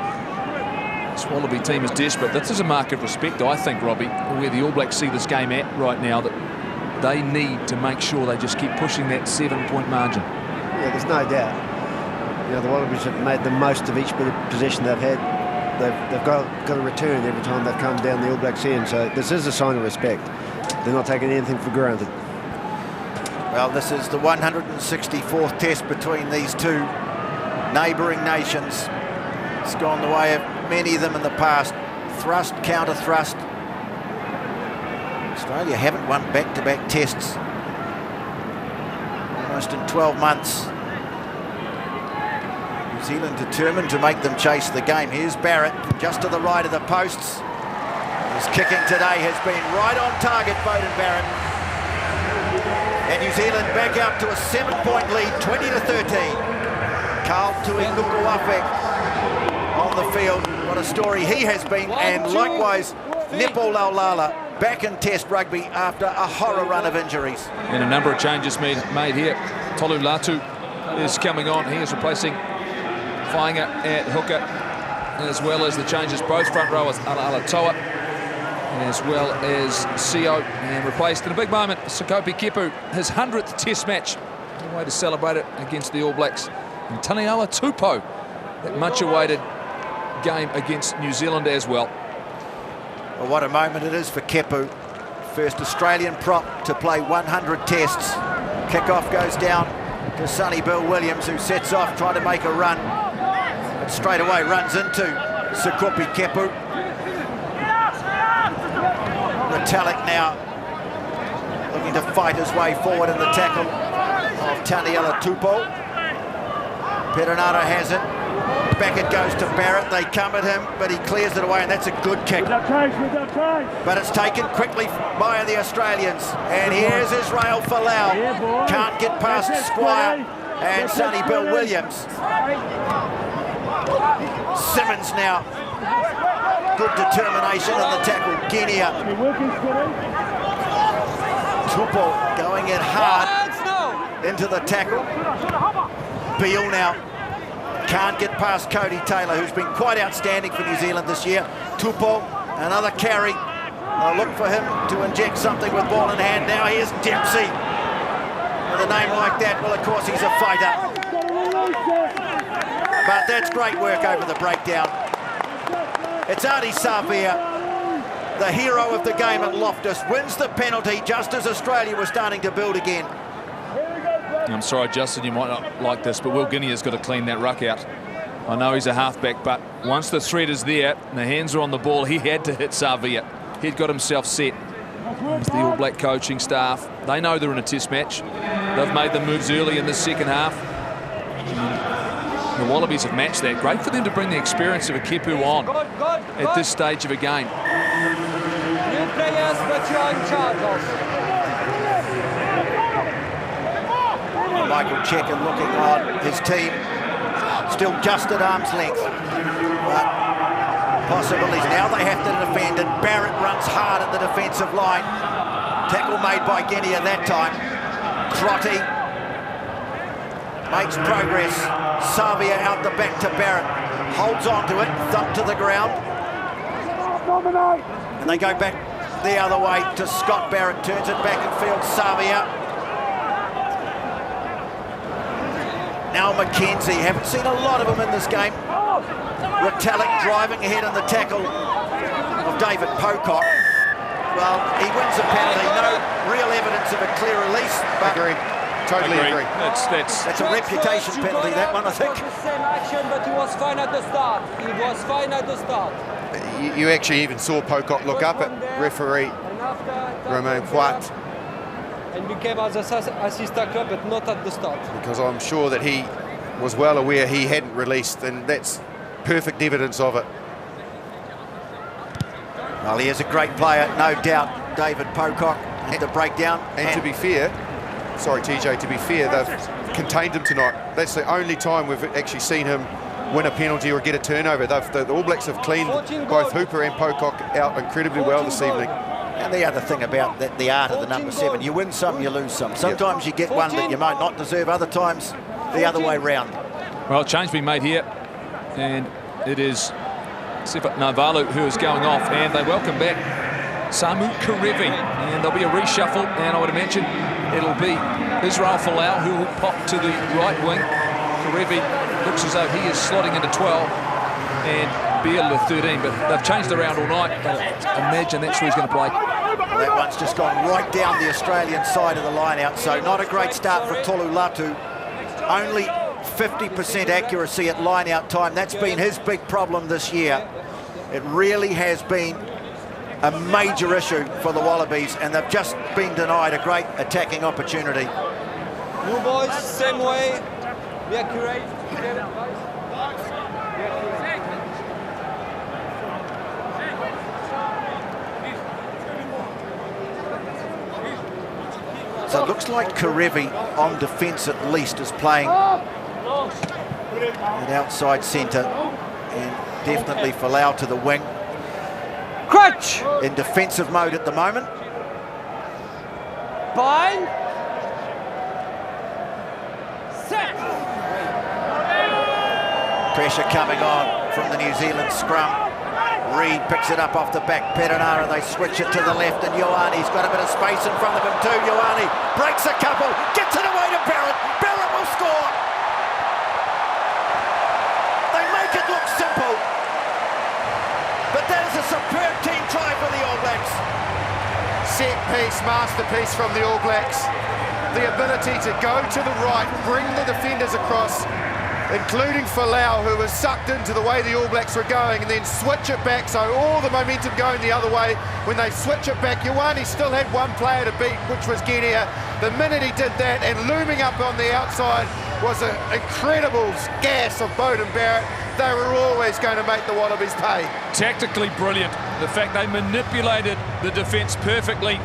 This Wallaby team is desperate. This is a mark of respect, I think, Robbie, where the All Blacks see this game at right now, that they need to make sure they just keep pushing that 7-point margin. Yeah, there's no doubt. You know, the Wallabies have made the most of each bit of possession they've had. They've got a return every time they've come down the All Blacks end, so this is a sign of respect. They're not taking anything for granted. Well, this is the 164th test between these two neighbouring nations. It's gone the way of many of them in the past. Thrust, counter thrust. Australia haven't won back-to-back tests almost in 12 months. New Zealand determined to make them chase the game. Here's Barrett, just to the right of the posts. His kicking today has been right on target, Beauden Barrett. And New Zealand back up to a 7-point lead, 20-13. Carl Tuinukuafe on the field. What a story he has been. And likewise, Nepo Laulala back in Test rugby after a horror run of injuries. And a number of changes made here. Tolu Latu is coming on. He is replacing Whainga at hooker, as well as the changes, both front rowers, Alatoa, as well as Sio, and replaced in a big moment, Sekope Kepu, his 100th Test match. A way to celebrate it against the All Blacks. And Taniela Tupou, that much-awaited game against New Zealand as well. Well, what a moment it is for Kepu. First Australian prop to play 100 tests. Kickoff goes down to Sonny Bill Williams, who sets off trying to make a run. But straight away runs into Sekope Kepu. Retallick now looking to fight his way forward in the tackle of Taniela Tupou. Perenara has it. Back it goes to Barrett. They come at him, but he clears it away, and that's a good kick. But it's taken quickly by the Australians. And here's Israel Folau. Can't get past Squire and Sonny Bill Williams. Simmons now. Good determination on the tackle. Guinea. Tupou going in hard into the tackle. Beale now. Can't get past Cody Taylor, who's been quite outstanding for New Zealand this year. Tupou, another carry. They'll look for him to inject something with ball in hand. Now here's Dempsey. With a name like that, well, of course, he's a fighter. But that's great work over the breakdown. It's Ardie Savea, the hero of the game at Loftus, wins the penalty just as Australia was starting to build again. I'm sorry, Justin, you might not like this, but Will Guinea has got to clean that ruck out. I know he's a halfback, but once the threat is there and the hands are on the ball, he had to hit Savea. He'd got himself set. It's the All Black coaching staff. They know they're in a test match. They've made the moves early in the second half. The Wallabies have matched that. Great for them to bring the experience of a Kepu on at this stage of a game. New players, but you are in charge also. Michael Cheika looking on his team, still just at arm's length. But possibilities now, they have to defend it. Barrett runs hard at the defensive line. Tackle made by Guinea that time. Crotty makes progress. Savea out the back to Barrett. Holds on to it, thump to the ground. And they go back the other way to Scott Barrett. Turns it back and field Savea. Now McKenzie, haven't seen a lot of him in this game. Retallick driving ahead on the tackle of David Pocock. Well, he wins a penalty. No real evidence of a clear release. But Agreed. Totally agree. That's a reputation penalty, that one, I think. The same action, but he was fine at the start. He was fine at the start. You actually even saw Pocock look up at referee Romain Poit, and became as assistant club, but not at the start. because I'm sure that he was well aware he hadn't released, and that's perfect evidence of it. Well, he is a great player, no doubt, David Pocock, and the breakdown. And to be fair, sorry TJ, to be fair, they've contained him tonight. That's the only time we've actually seen him win a penalty or get a turnover. The All Blacks have cleaned both Hooper and Pocock out incredibly well this evening. And the other thing about that, the art of the number 7, you win some, you lose some. Sometimes you get one that you might not deserve, other times the other way round. Well, change being made here, and it is Sifa Navalu who is going off, and they welcome back Samu Karevi, and there'll be a reshuffle, and I would imagine it'll be Israel Folau who will pop to the right wing. Karevi looks as though he is slotting into 12, and Beale the 13, but they've changed around all night. I imagine that's where he's going to play. Well, that one's just gone right down the Australian side of the line out, so not a great start for Tolu Latu. Only 50% accuracy at line-out time. That's been his big problem this year. It really has been a major issue for the Wallabies, and they've just been denied a great attacking opportunity. You boys, same way. Be accurate. Get it, guys. Be accurate. So it looks like Karevi on defence at least is playing at outside centre, and definitely Folau to the wing. Crutch! In defensive mode at the moment. Bind. Set. Pressure coming on from the New Zealand scrum. Reid picks it up off the back. Perenara, they switch it to the left, and Ioane's got a bit of space in front of him too. Ioane breaks a couple, gets it away to Barrett. Barrett will score. They make it look simple, but that is a superb team try for the All Blacks. Set piece, masterpiece from the All Blacks. The ability to go to the right, bring the defenders across, including Folau, who was sucked into the way the All Blacks were going, and then switch it back, so all the momentum going the other way. When they switch it back, Ioane still had one player to beat, which was Genia. The minute he did that, and looming up on the outside was an incredible gas of Beauden Barrett. They were always going to make the Wallabies pay. Tactically brilliant. The fact they manipulated the defence perfectly,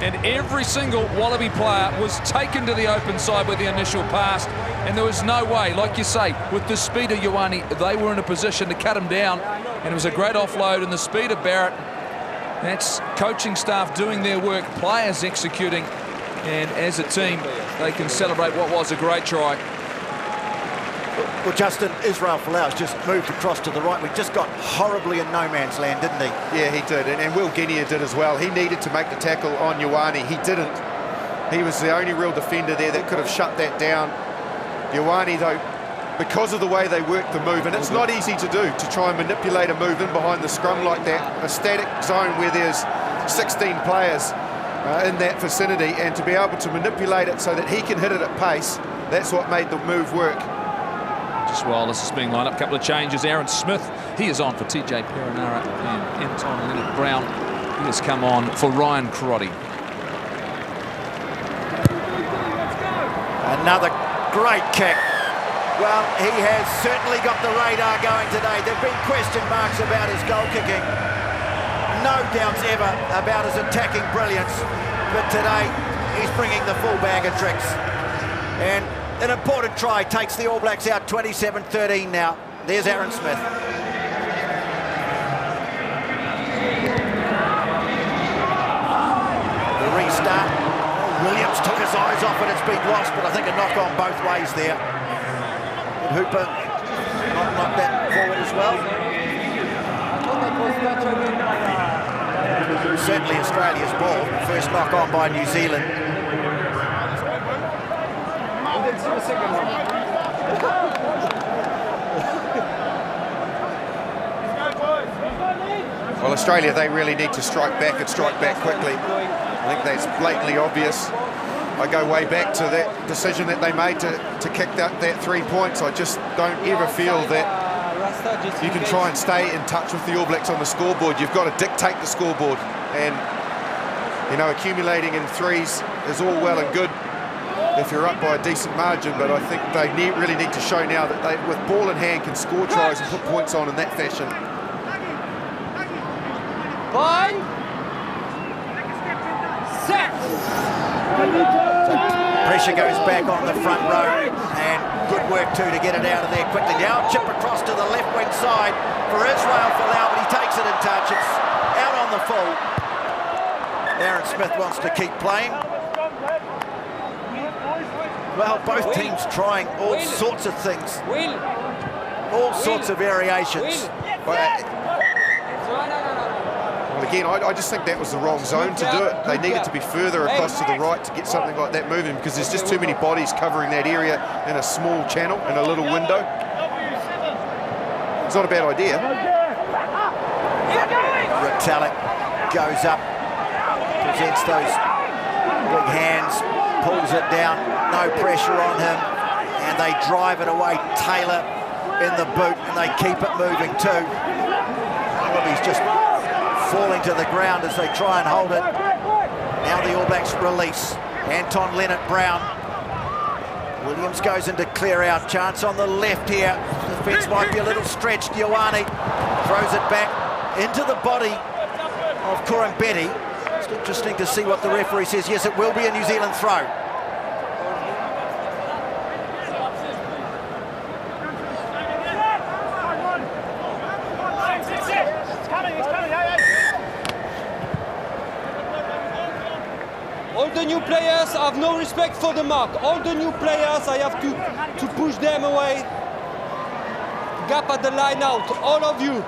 and every single Wallaby player was taken to the open side with the initial pass, and there was no way, like you say, with the speed of Ioane, they were in a position to cut him down, and it was a great offload, and the speed of Barrett. That's coaching staff doing their work, players executing, and as a team, they can celebrate what was a great try. Well, Justin, Israel Folau's just moved across to the right. We just got horribly in no man's land, didn't he? Yeah, he did, and Will Genia did as well. He needed to make the tackle on Ioane. He didn't. He was the only real defender there that could have shut that down. Ioane, though, because of the way they worked the move, and it's not easy to do, to try and manipulate a move in behind the scrum like that, a static zone where there's 16 players in that vicinity, and to be able to manipulate it so that he can hit it at pace, that's what made the move work. Just while this is being lined up, a couple of changes. Aaron Smith, he is on for TJ Perenara, and Anton Leonard-Brown, he has come on for Ryan Crotty. Another great kick. Well, he has certainly got the radar going today. There have been question marks about his goal kicking. No doubts ever about his attacking brilliance. But today, he's bringing the full bag of tricks. And an important try takes the All Blacks out 27-13 now. There's Aaron Smith. The restart. Williams took his eyes off it. It's been lost, but I think a knock on both ways there. And Hooper knocked that forward as well. Certainly Australia's ball. First knock on by New Zealand. Well, Australia, they really need to strike back and strike back quickly. I think that's blatantly obvious. I go way back to that decision that they made to kick that 3 points. I just don't ever feel that you can try and stay in touch with the All Blacks on the scoreboard. You've got to dictate the scoreboard. And You know, accumulating in threes is all well and good if you're up by a decent margin, but I think they really need to show now that they, with ball in hand, can score tries and put points on in that fashion. Fine. Set. So pressure goes back on the front row, and good work too to get it out of there quickly. Now chip across to the left wing side for Israel Folau, but he takes it in touch. It's out on the full. Aaron Smith wants to keep playing. Well, both teams trying all sorts of things, all sorts of variations. Well, again, I just think that was the wrong zone to do it. They needed to be further across to the right to get something like that moving, because there's just too many bodies covering that area in a small channel, in a little window. It's not a bad idea. Retallick goes up, presents those big hands, pulls it down, no pressure on him, and they drive it away. Taylor in the boot, and they keep it moving too. Wallabies just falling to the ground as they try and hold it. Now the All Blacks release. Anton Leonard-Brown. Williams goes into clear out. Chance on the left here. Defence might be a little stretched. Ioane throws it back into the body of Kurambeti. It's interesting to see what the referee says. Yes, it will be a New Zealand throw. All the new players have no respect for the mark. All the new players, I have to push them away. Gap at the line out, all of you.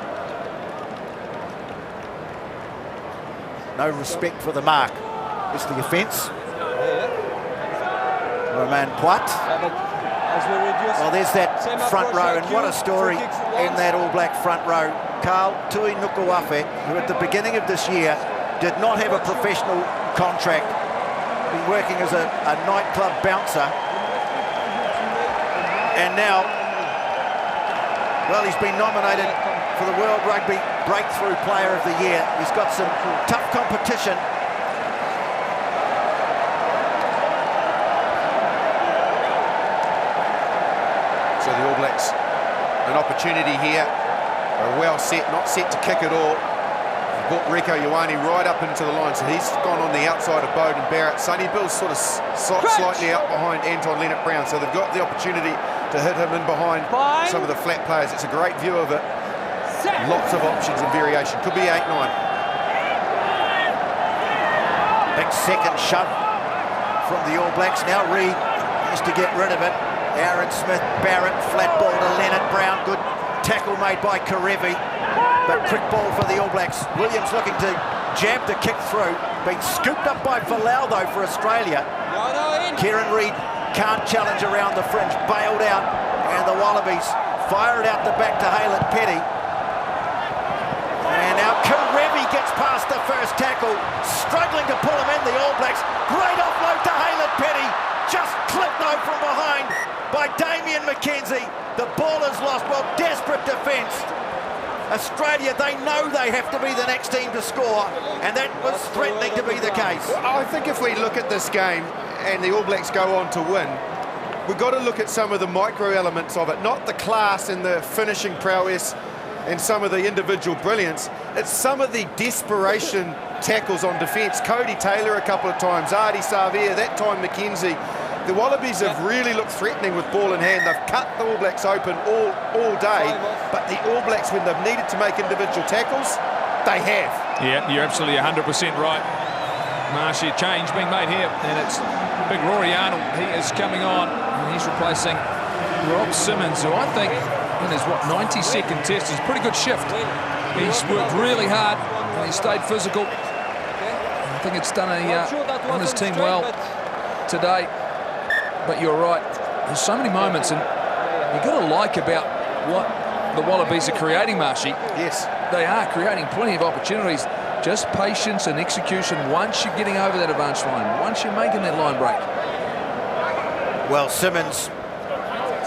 No respect for the mark. It's the offence. Romain Poit. Well, there's that front row, and what a story in that All Black front row. Carl Tui Nukuafe, who at the beginning of this year did not have a professional contract, been working as a nightclub bouncer, and now, well, he's been nominated for the World Rugby Breakthrough Player of the Year. He's got some tough competition. So the All Blacks, an opportunity here. Are well set, not set to kick it all. Brought Rieko Ioane right up into the line, so he's gone on the outside of Bowden Barrett. Sonny Bill's sort of slightly out behind Anton Leonard-Brown, so they've got the opportunity to hit him in behind some of the flat players. It's a great view of it. Lots of options and variation. Could be 8-9. Big second shove from the All Blacks. Now Reid has to get rid of it. Aaron Smith, Barrett, flat ball to Leonard-Brown. Good tackle made by Karevi, but quick ball for the All Blacks. Williams looking to jab the kick through. Being scooped up by Folau though for Australia. Kieran Reid can't challenge around the fringe. Bailed out, and the Wallabies fire it out the back to Haylen Petty. And now Karevi gets past the first tackle, struggling to pull him in, the All Blacks. Great offload to Haylen Petty. Just clipped though from behind by Damien McKenzie. The ball is lost. Well, desperate defence. Australia, they know they have to be the next team to score, and that was threatening to be the case. I think if we look at this game and the All Blacks go on to win, we've got to look at some of the micro elements of it, not the class and the finishing prowess and some of the individual brilliance. It's some of the desperation tackles on defence. Cody Taylor a couple of times, Artie Savia, that time McKenzie. The Wallabies have really looked threatening with ball in hand. They've cut the All Blacks open all day, but the All Blacks, when they've needed to make individual tackles, they have. Yeah, you're absolutely 100% right. Marshy, change being made here, and it's big Rory Arnold. He is coming on, and he's replacing Rob Simmons, who I think in his 92nd test is a pretty good shift. He's worked really hard, and he stayed physical. I think it's done on his team well today. But you're right, there's so many moments, and you've got to like about what the Wallabies are creating, Marshy. Yes. They are creating plenty of opportunities. Just patience and execution once you're getting over that advanced line, once you're making that line break. Well, Simmons,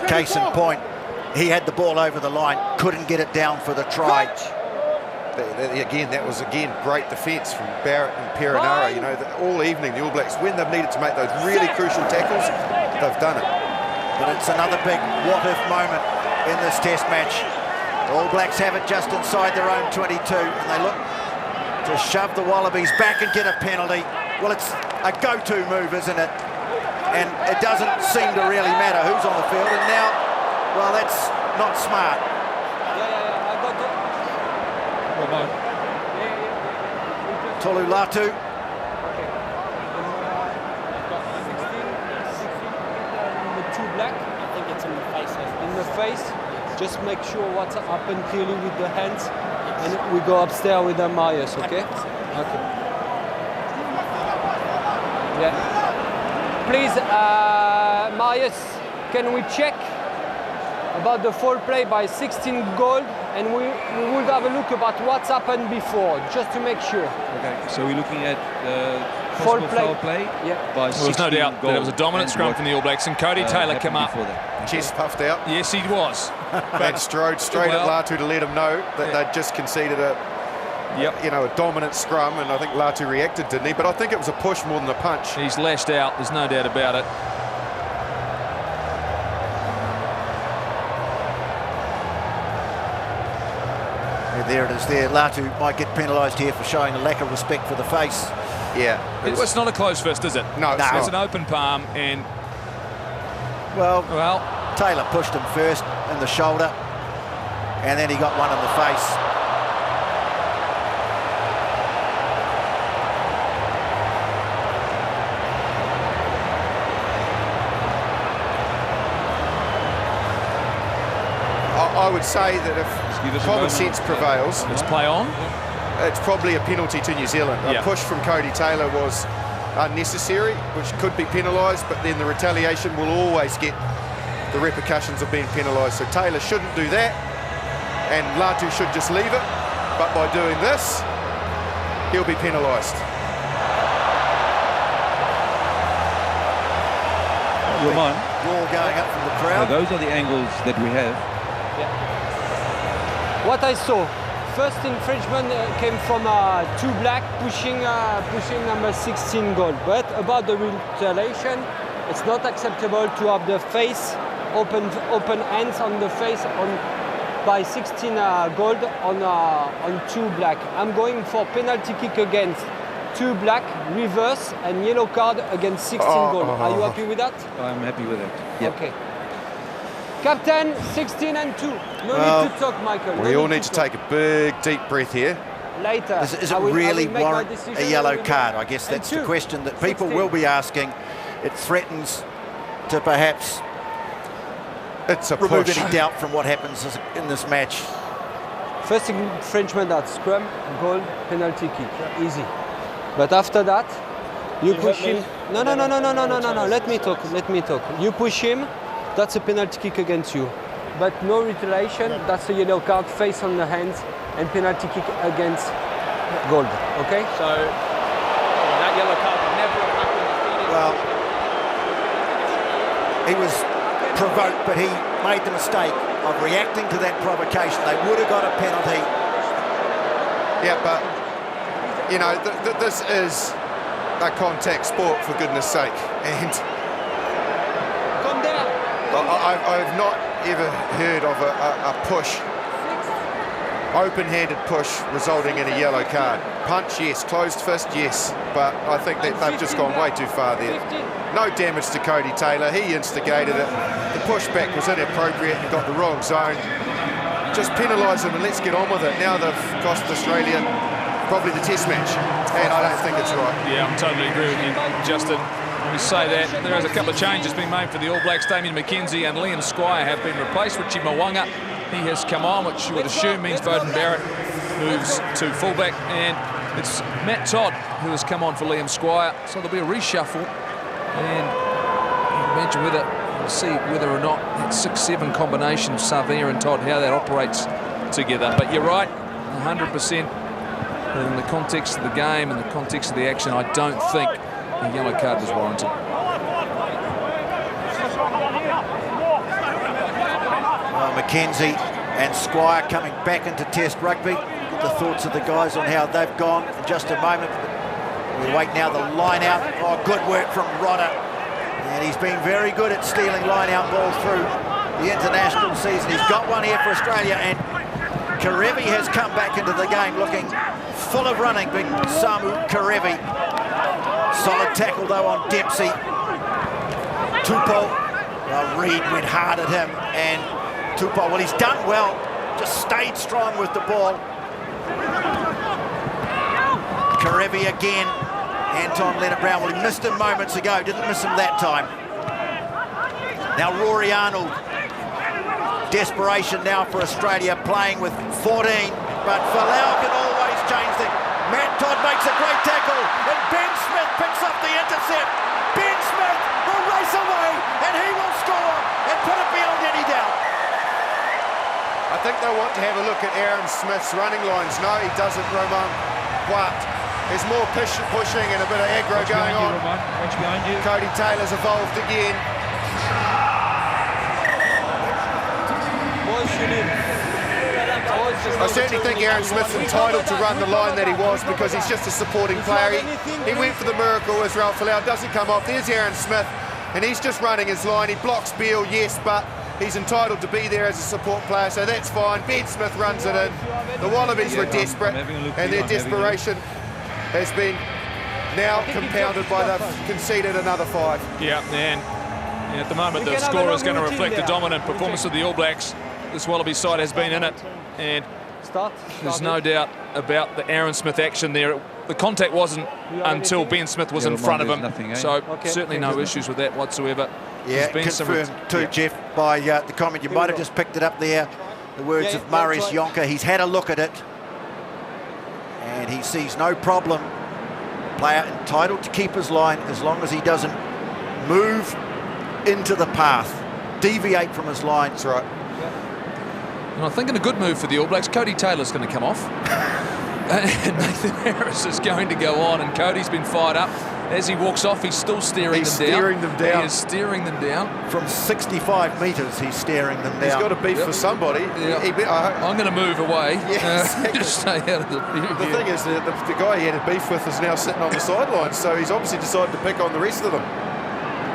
case in point, he had the ball over the line, couldn't get it down for the try. Again, that was great defence from Barrett and Perinara. You know, all evening the All Blacks, when they've needed to make those really crucial tackles, they've done it. But it's another big what-if moment in this Test match. The All Blacks have it just inside their own 22, and they look to shove the Wallabies back and get a penalty. Well, it's a go-to move, isn't it? And it doesn't seem to really matter who's on the field. And now, well, that's not smart. I got it. Tolu Latu. The two black. I think it's in the face. In the face. Just make sure what's happened clearly with the hands, and we go upstairs with the Marius, okay? Okay. Yeah. Please, Marius, can we check about the foul play by 16 gold, and we will have a look about what's happened before, just to make sure. Okay, so we're looking at foul foul play yeah. by 16 Well, there's no doubt that it was a dominant scrum from the All Blacks, and Cody Taylor came up. Chest puffed out. Yes, he was. And strode straight at Latu to let him know that they'd just conceded a dominant scrum, and I think Latu reacted, didn't he? But I think it was a push more than a punch. He's lashed out, there's no doubt about it. Yeah, there it is there. Latu might get penalised here for showing a lack of respect for the face. Yeah. It's not a close fist, is it? No, it's an open palm, and Well, well, Taylor pushed him first in the shoulder, and then he got one in the face. I would say that if common sense prevails, let's play on. It's probably a penalty to New Zealand. A push from Cody Taylor was unnecessary, which could be penalised, but then the retaliation will always get the repercussions of being penalised. So Taylor shouldn't do that, and Latu should just leave it, but by doing this, he'll be penalised. Roman, Roar going up from the crowd. those are the angles that we have. What I saw, first infringement came from two black pushing number 16 gold. But about the retaliation, it's not acceptable to have the face open hands on the face by 16 gold on two black. I'm going for penalty kick against two black, reverse, and yellow card against 16 gold. Are you happy with that? I'm happy with it. Yep. Okay. Captain, 16 and 2. No need to talk, Michael. We all need to take a big, deep breath here. Later. Does it really warrant a yellow card? I guess that's the question that people will be asking. It threatens to perhaps remove push. any doubt from what happens in this match. First infringement at scrum, goal, penalty kick. Easy. But after that, you push him. No. Let me talk. You push him. That's a penalty kick against you. But no retaliation, that's a yellow card, face on the hands, and penalty kick against gold. Okay? So that yellow card would never have happened. Well, he was provoked, but he made the mistake of reacting to that provocation. They would have got a penalty. Yeah, but, you know, this is a contact sport, for goodness sake. And I've not ever heard of a push, open-handed push, resulting in a yellow card. Punch, yes. Closed fist, yes. But I think that they've just gone way too far there. No damage to Cody Taylor. He instigated it. The pushback was inappropriate and got the wrong zone. Just penalise them and let's get on with it. Now they've cost Australia probably the Test match, and I don't think it's right. Yeah, I totally agree with you, Justin. We say that there is a couple of changes being made for the All Blacks. Damien McKenzie and Liam Squire have been replaced. Richie Mwanga, he has come on, which you would assume means Beauden Barrett moves to fullback, and it's Matt Todd who has come on for Liam Squire. So there'll be a reshuffle, and you imagine with it, we'll see whether or not that 6-7 combination of Savia and Todd, how that operates together. But you're right, 100%. In the context of the game and the context of the action, I don't think the yellow card was warranted. Well, McKenzie and Squire coming back into Test rugby. get the thoughts of the guys on how they've gone in just a moment. We wait now the line out. Oh, good work from Rodder. And he's been very good at stealing line out balls through the international season. He's got one here for Australia, and Karevi has come back into the game looking full of running, big Samu Karevi. Solid tackle though on Dempsey. Tupou, well, Reed went hard at him, and Tupou, well, he's done well, just stayed strong with the ball. Karevi again. Anton Leonard-Brown, well, he missed him moments ago, didn't miss him that time. Now Rory Arnold. Desperation now for Australia, playing with 14, but Folau can always change things. Matt Todd makes a great tackle, and Ben Smith picks up the intercept. Ben Smith will race away, and he will score and put it beyond any doubt. I think they want to have a look at Aaron Smith's running lines. No, he doesn't, Roman. What? There's more pushing and a bit of aggro going on. Watch behind you. Cody Taylor's evolved again. I certainly think Aaron Smith's entitled to run the line that he was, because he's just a supporting player. He went for the miracle as Ralph Folau doesn't come off. There's Aaron Smith, and he's just running his line. He blocks Beale, yes, but he's entitled to be there as a support player, so that's fine. Ben Smith runs it in. The Wallabies were desperate, and their desperation has been now compounded by they've conceded another 5. Yeah, and at the moment the score is going to reflect the dominant performance of the All Blacks. This Wallaby side has been in it, and there's no doubt about the Aaron Smith action there. The contact wasn't until Ben Smith was in front of him, so certainly no issues with that whatsoever. Yeah, confirmed too, Jeff, by the comment. You might have just picked it up there. The words of Maurice Jonker. He's had a look at it, and he sees no problem. Player entitled to keep his line as long as he doesn't move into the path, deviate from his line. That's right. And I think in a good move for the All Blacks, Cody Taylor's going to come off. And Nathan Harris is going to go on, and Cody's been fired up. As he walks off, he's still staring them down. He is staring them down. From 65 metres, he's staring them down. He's got a beef for somebody. I'm going to move away. Yeah, exactly. Just stay out of the view. The thing is, the guy he had a beef with is now sitting on the sidelines, so he's obviously decided to pick on the rest of them.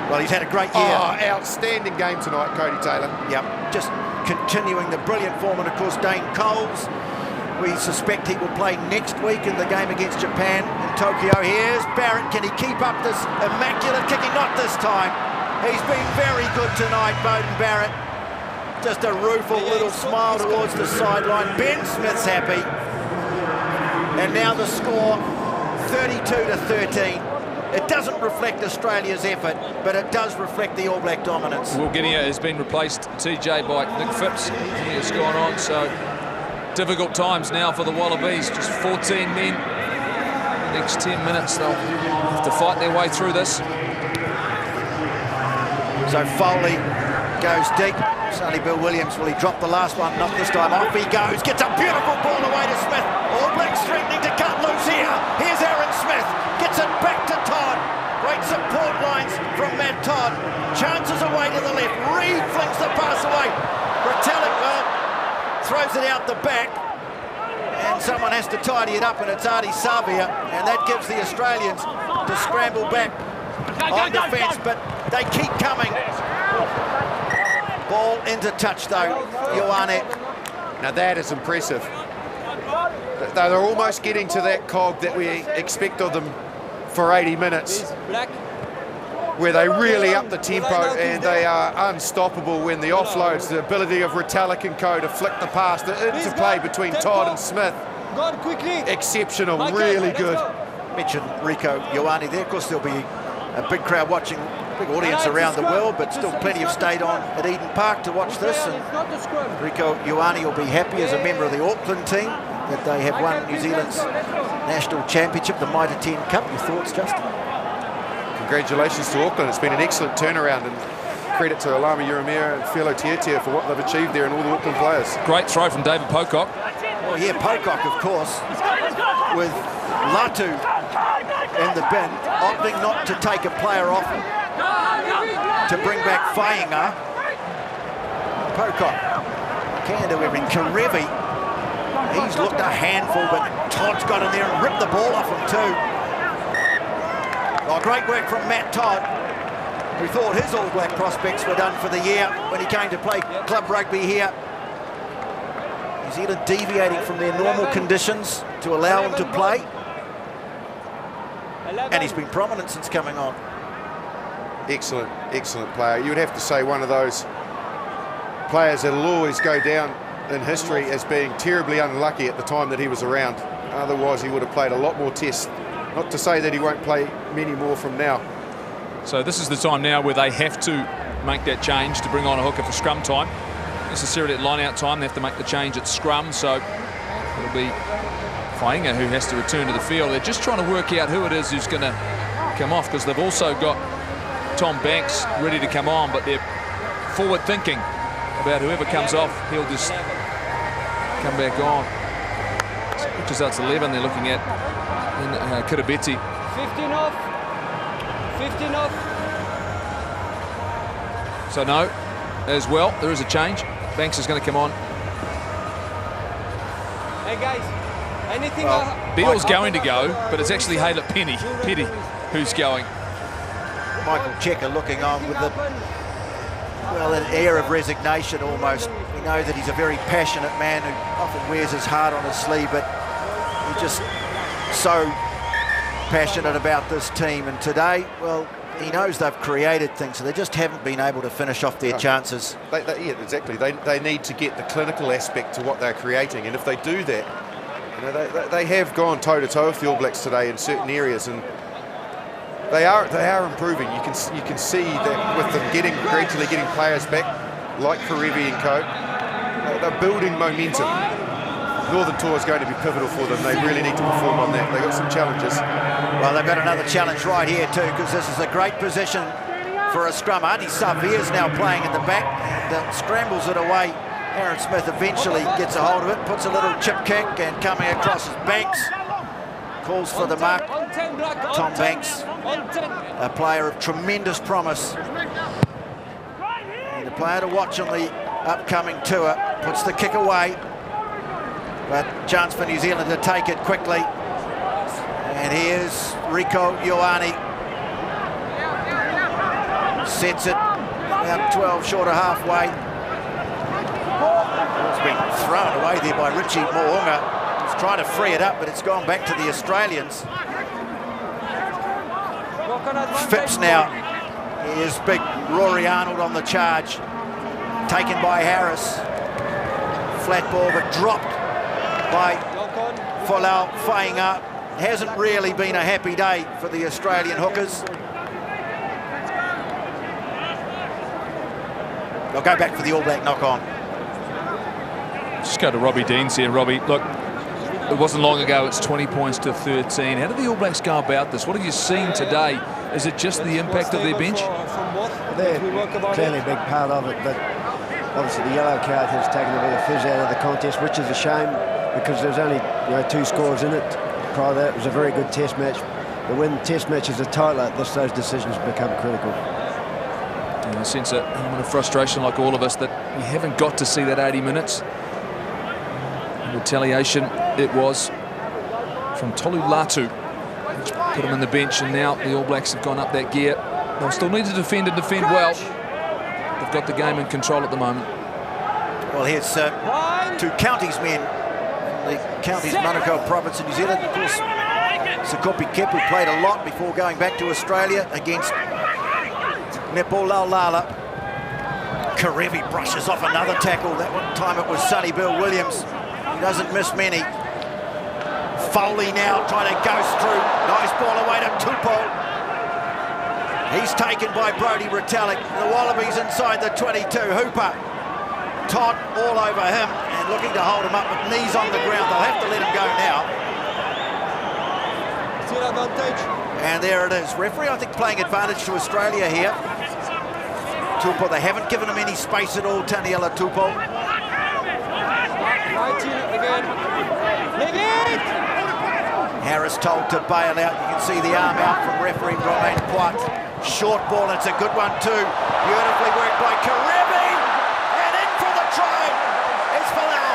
Well, he's had a great year. Oh, outstanding game tonight, Cody Taylor. Yep, just continuing the brilliant form, and of course Dane Coles. We suspect he will play next week in the game against Japan in Tokyo. Here's Barrett. Can he keep up this immaculate kicking? Not this time. He's been very good tonight, Beauden Barrett. Just a rueful little smile towards the sideline. Ben Smith's happy. And now the score, 32-13. It doesn't reflect Australia's effort, but it does reflect the All Black dominance. Wilginia has been replaced, TJ, by Nick Phipps. He has gone on, so difficult times now for the Wallabies. Just 14 men. The next 10 minutes, they'll have to fight their way through this. So Foley goes deep. Sonny Bill Williams, will he drop the last one? Not this time. Off he goes. Gets a beautiful ball away to Smith. All Blacks threatening to cut loose here. Here's Aaron Smith. Gets it back to Todd. Great support lines from Matt Todd. Chances away to the left. Reed flings the pass away. Retallick, well, throws it out the back. And someone has to tidy it up, and it's Artie Savia. And that gives the Australians to scramble back on defence, but they keep coming. Ball into touch though, Ioane. Now that is impressive. They're almost getting to that cog that we expect of them for 80 minutes, where they really up the tempo and they are unstoppable when the offloads, the ability of Retallick and co to flick the pass, the interplay between Todd and Smith, exceptional, really good. Mentioned Rico Ioane there. Of course, there'll be a big crowd watching, big audience around the world, but still plenty have stayed on at Eden Park to watch this. And Rico Ioane will be happy as a member of the Auckland team that they have won New Zealand's national championship, the Mitre 10 Cup. Your thoughts, Justin? Congratulations to Auckland. It's been an excellent turnaround, and credit to Alama Urumia and Filo Tietia for what they've achieved there and all the Auckland players. Great throw from David Pocock. Well, yeah, Pocock, of course, with Latu in the bin, opting not to take a player off to bring back Fainga. Pocock can do everything. Karevi He's looked a handful, but Todd's got in there and ripped the ball off him too. Oh, great work from Matt Todd, who thought his All Black prospects were done for the year when he came to play club rugby here. New Zealand deviating from their normal conditions to allow him to play. And he's been prominent since coming on. Excellent, excellent player. You would have to say one of those players that will always go down in history as being terribly unlucky at the time that he was around. Otherwise, he would have played a lot more tests. Not to say that he won't play many more from now. So this is the time now where they have to make that change to bring on a hooker for scrum time. Necessarily at line-out time, they have to make the change at scrum, so it'll be Fainga who has to return to the field. They're just trying to work out who it is who's going to come off, because they've also got Tom Banks ready to come on, but they're forward thinking about whoever comes off, he'll just come back on. Which results 11 they're looking at in Kiribati. 15 off. 15 off. So no, as well, there is a change. Banks is going to come on. Hey guys, anything? Beale's going to go, but it's actually Haylett Petty who's going. Michael Checker looking on with the, well, an air of resignation almost. We know that he's a very passionate man who often wears his heart on his sleeve, but he's just so passionate about this team. And today, well, he knows they've created things, so they just haven't been able to finish off their chances. Yeah, exactly. They need to get the clinical aspect to what they're creating, and if they do that, you know, they have gone toe-to-toe with the All Blacks today in certain areas, and they are improving. You can see that with them gradually getting players back, like Karevi and co. They're building momentum. Northern Tour is going to be pivotal for them. They really need to perform on that. They've got some challenges. Well, they've got another challenge right here too, because this is a great position for a scrum. Artie Savier's now playing in the back and scrambles it away. Aaron Smith eventually gets a hold of it, puts a little chip kick, and coming across is Banks. Calls for the mark. Tom Banks, a player of tremendous promise. And a player to watch on the upcoming tour. Puts the kick away. But chance for New Zealand to take it quickly. And here's Rico Ioane. Sets it about 12 short of halfway. It's been thrown away there by Richie Mo'unga. He's trying to free it up, but it's gone back to the Australians. Phipps now. Here's big Rory Arnold on the charge. Taken by Harris. Flat ball, but dropped by Folau Fainga. Hasn't really been a happy day for the Australian hookers. They'll go back for the All Black knock-on. Just go to Robbie Deans here. Robbie, look, it wasn't long ago, it's 20 points to 13. How do the All Blacks go about this? What have you seen today? Is it just the impact of their bench? They're clearly a big part of it, but obviously the yellow card has taken a bit of fizz out of the contest, which is a shame because there's only 2 scores in it. Prior to that, it was a very good test match. But when test matches are tight like this, those decisions become critical. And I sense a moment of frustration, like all of us, that we haven't got to see that 80 minutes. Retaliation it was from Tolu Latu, which put him on the bench, and now the All Blacks have gone up that gear. They'll still need to defend and defend well. They've got the game in control at the moment. Well, here's 2 counties men from the counties Manukau province in New Zealand. Of course, Sekopi Kepu played a lot before going back to Australia against Nepo Laulala. Karevi brushes off another tackle. That one time it was Sonny Bill Williams. He doesn't miss many. Foley now trying to ghost through. Nice ball away to Tupou. He's taken by Brodie Retallick. The Wallabies inside the 22. Hooper. Todd all over him and looking to hold him up with knees on the ground. They'll have to let him go now. Still advantage. And there it is. Referee, I think, playing advantage to Australia here. Tupou, they haven't given him any space at all, Taniela Tupou. 19 again. Harris told to bail out. You can see the arm out from referee Romain Poit. Short ball, and it's a good one too. Beautifully worked by Karevi. And in for the try is Folau.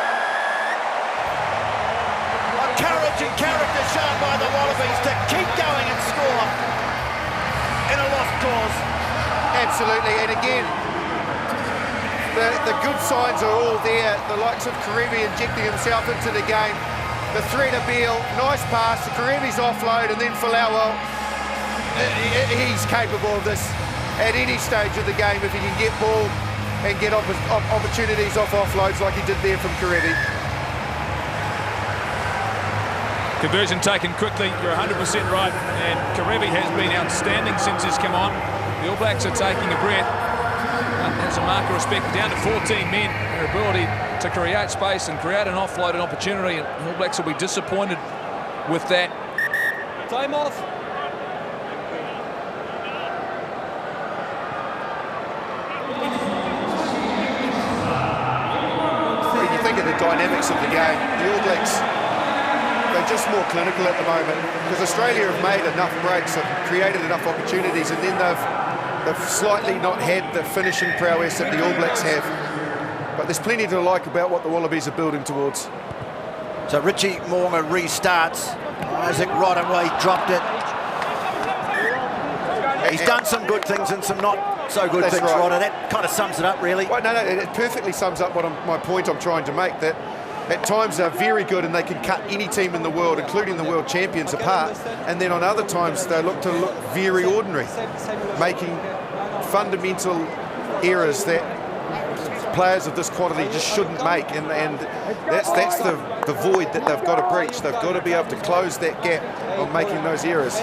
scores. Absolutely, and again, the good signs are all there. The likes of Karevi injecting himself into the game. The threat of Beale, nice pass, Karevi's offload, and then Folau, well, he's capable of this at any stage of the game if he can get ball and get opportunities off offloads like he did there from Karevi. Conversion taken quickly, you're 100% right, and Karevi has been outstanding since he's come on. The All Blacks are taking a breath. That's a mark of respect down to 14 men. Their ability to create space and create an offloaded opportunity, and the All Blacks will be disappointed with that. Time off. When you think of the dynamics of the game, the All Blacks, they're just more clinical at the moment because Australia have made enough breaks and created enough opportunities, and then they've slightly not had the finishing prowess that the All Blacks have. But there's plenty to like about what the Wallabies are building towards. So Richie Mo'unga restarts. Isaac Rodaway dropped it. He's done some good things and some not so good things, right. Rodder. That kind of sums it up, really. Well, no, it perfectly sums up my point I'm trying to make, that at times they're very good and they can cut any team in the world, including the world champions, apart. And then on other times they look very ordinary, making fundamental errors that players of this quality just shouldn't make. And that's the void that they've got to breach. They've got to be able to close that gap on making those errors.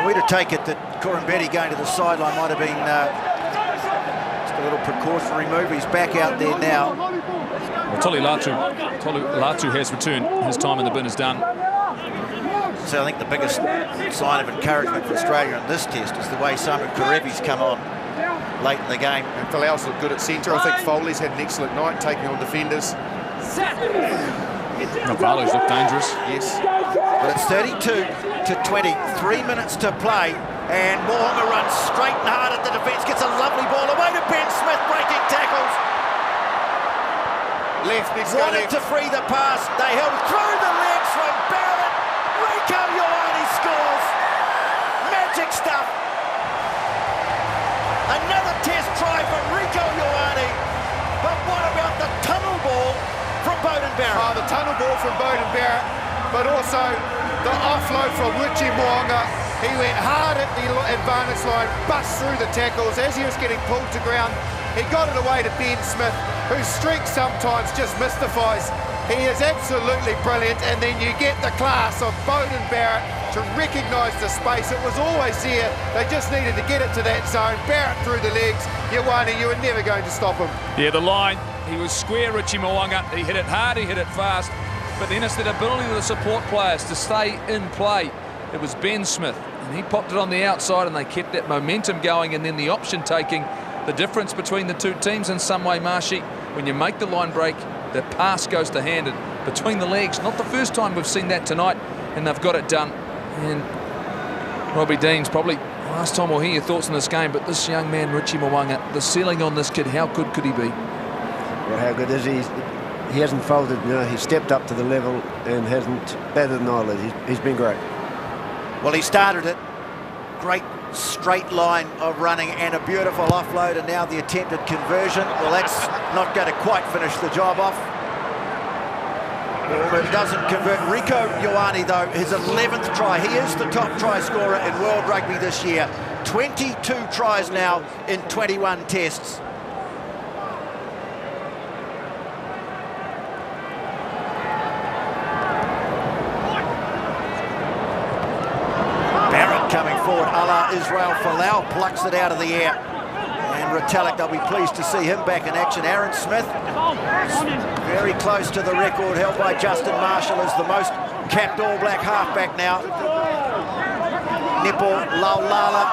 We'd have taken it that Corambetti going to the sideline might have been just a little precautionary move. He's back out there now. Well, Tolu Latu has returned. His time in the bin is done. So I think the biggest sign of encouragement for Australia in this test is the way Simon Karevi's come on late in the game. And Folau's looked good at centre. I think Foley's had an excellent night taking on defenders. Navalu's looked dangerous. Yes. But it's 32-20, 3 minutes to play, and Mo'unga runs straight and hard at the defence, gets a lovely ball away to Ben Smith, breaking tackles. Wanted to free the pass, they held through the legs from Barrett. Rieko Ioane scores. Magic stuff. Another test try from Rieko Ioane. But what about the tunnel ball from Beauden Barrett? Oh, the tunnel ball from Beauden Barrett, but also the offload from Richie Mo'unga. He went hard at the advantage line, bust through the tackles as he was getting pulled to ground. He got it away to Ben Smith, whose streak sometimes just mystifies. He is absolutely brilliant, and then you get the class of Beauden Barrett to recognise the space. It was always there. They just needed to get it to that zone. Barrett through the legs. Ioane, you were never going to stop him. Yeah, the line, he was square, Richie Mo'unga. He hit it hard, he hit it fast. But then it's the ability of the support players to stay in play. It was Ben Smith, and he popped it on the outside, and they kept that momentum going, and then the option taking. The difference between the two teams in some way, Marshy, when you make the line break, the pass goes to hand and between the legs. Not the first time we've seen that tonight, and they've got it done. And Robbie Deans, probably last time we'll hear your thoughts on this game, but this young man, Richie Mo'unga, the ceiling on this kid, how good could he be? Well, how good is he? He hasn't folded, he stepped up to the level and hasn't batted an eyelid. He's been great. Well, he started it. Great straight line of running and a beautiful offload, and now the attempted conversion. Well, that's not going to quite finish the job off. But it doesn't convert. Rieko Ioane, though, his 11th try. He is the top try scorer in World Rugby this year. 22 tries now in 21 tests. Coming forward, Israel Folau plucks it out of the air. And Retallick, they'll be pleased to see him back in action. Aaron Smith, very close to the record held by Justin Marshall as the most capped All Black halfback now. Nipo Laulala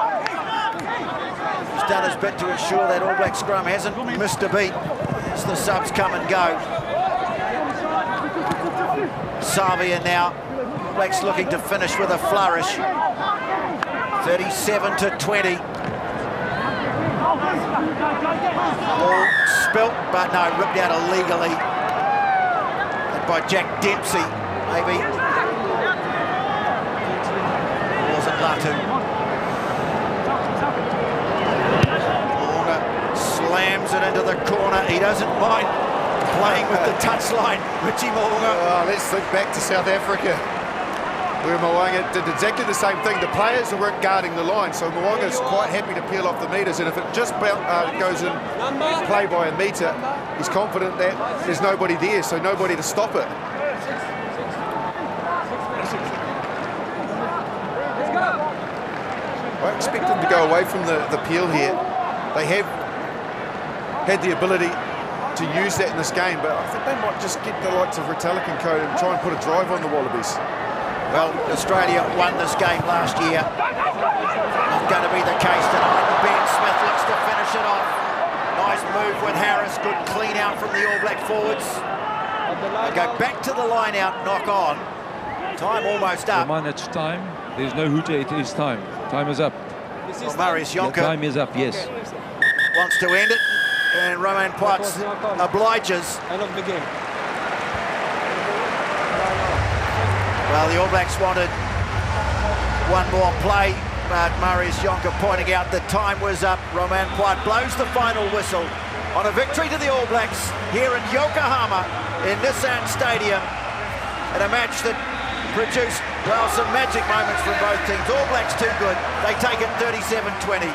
has done his bit to ensure that All Black scrum hasn't missed a beat as the subs come and go. Savia now, All Blacks looking to finish with a flourish. 37-20. Ball spilt, but no, ripped out illegally. And by Jack Dempsey, maybe. Wasn't Latu. Slams it into the corner. He doesn't mind playing with the touchline. Richie Mo'unga. Oh, let's think back to South Africa, where Mo'unga did exactly the same thing. The players weren't guarding the line, so Mo'unga's quite happy to peel off the metres, and if it just goes in play by a metre, he's confident that there's nobody there, so nobody to stop it. I expect them to go away from the peel here. They have had the ability to use that in this game, but I think they might just get the likes of Retallick and Co and try and put a drive on the Wallabies. Well, Australia won this game last year. Not going to be the case tonight. Ben Smith looks to finish it off. Nice move with Harris. Good clean out from the All Black forwards. They go back to the line out, knock on. Time almost up. It's time. There's no hooter, it is time. Time is up. Well, Marius Jonker time is up, yes. wants to end it, and Romain Potts obliges. End of the game. Well, the All Blacks wanted one more play, but Marius Jonker pointing out that time was up. Romain Potts blows the final whistle on a victory to the All Blacks here in Yokohama in Nissan Stadium, in a match that produced, well, some magic moments from both teams. All Blacks too good. They take it 37-20.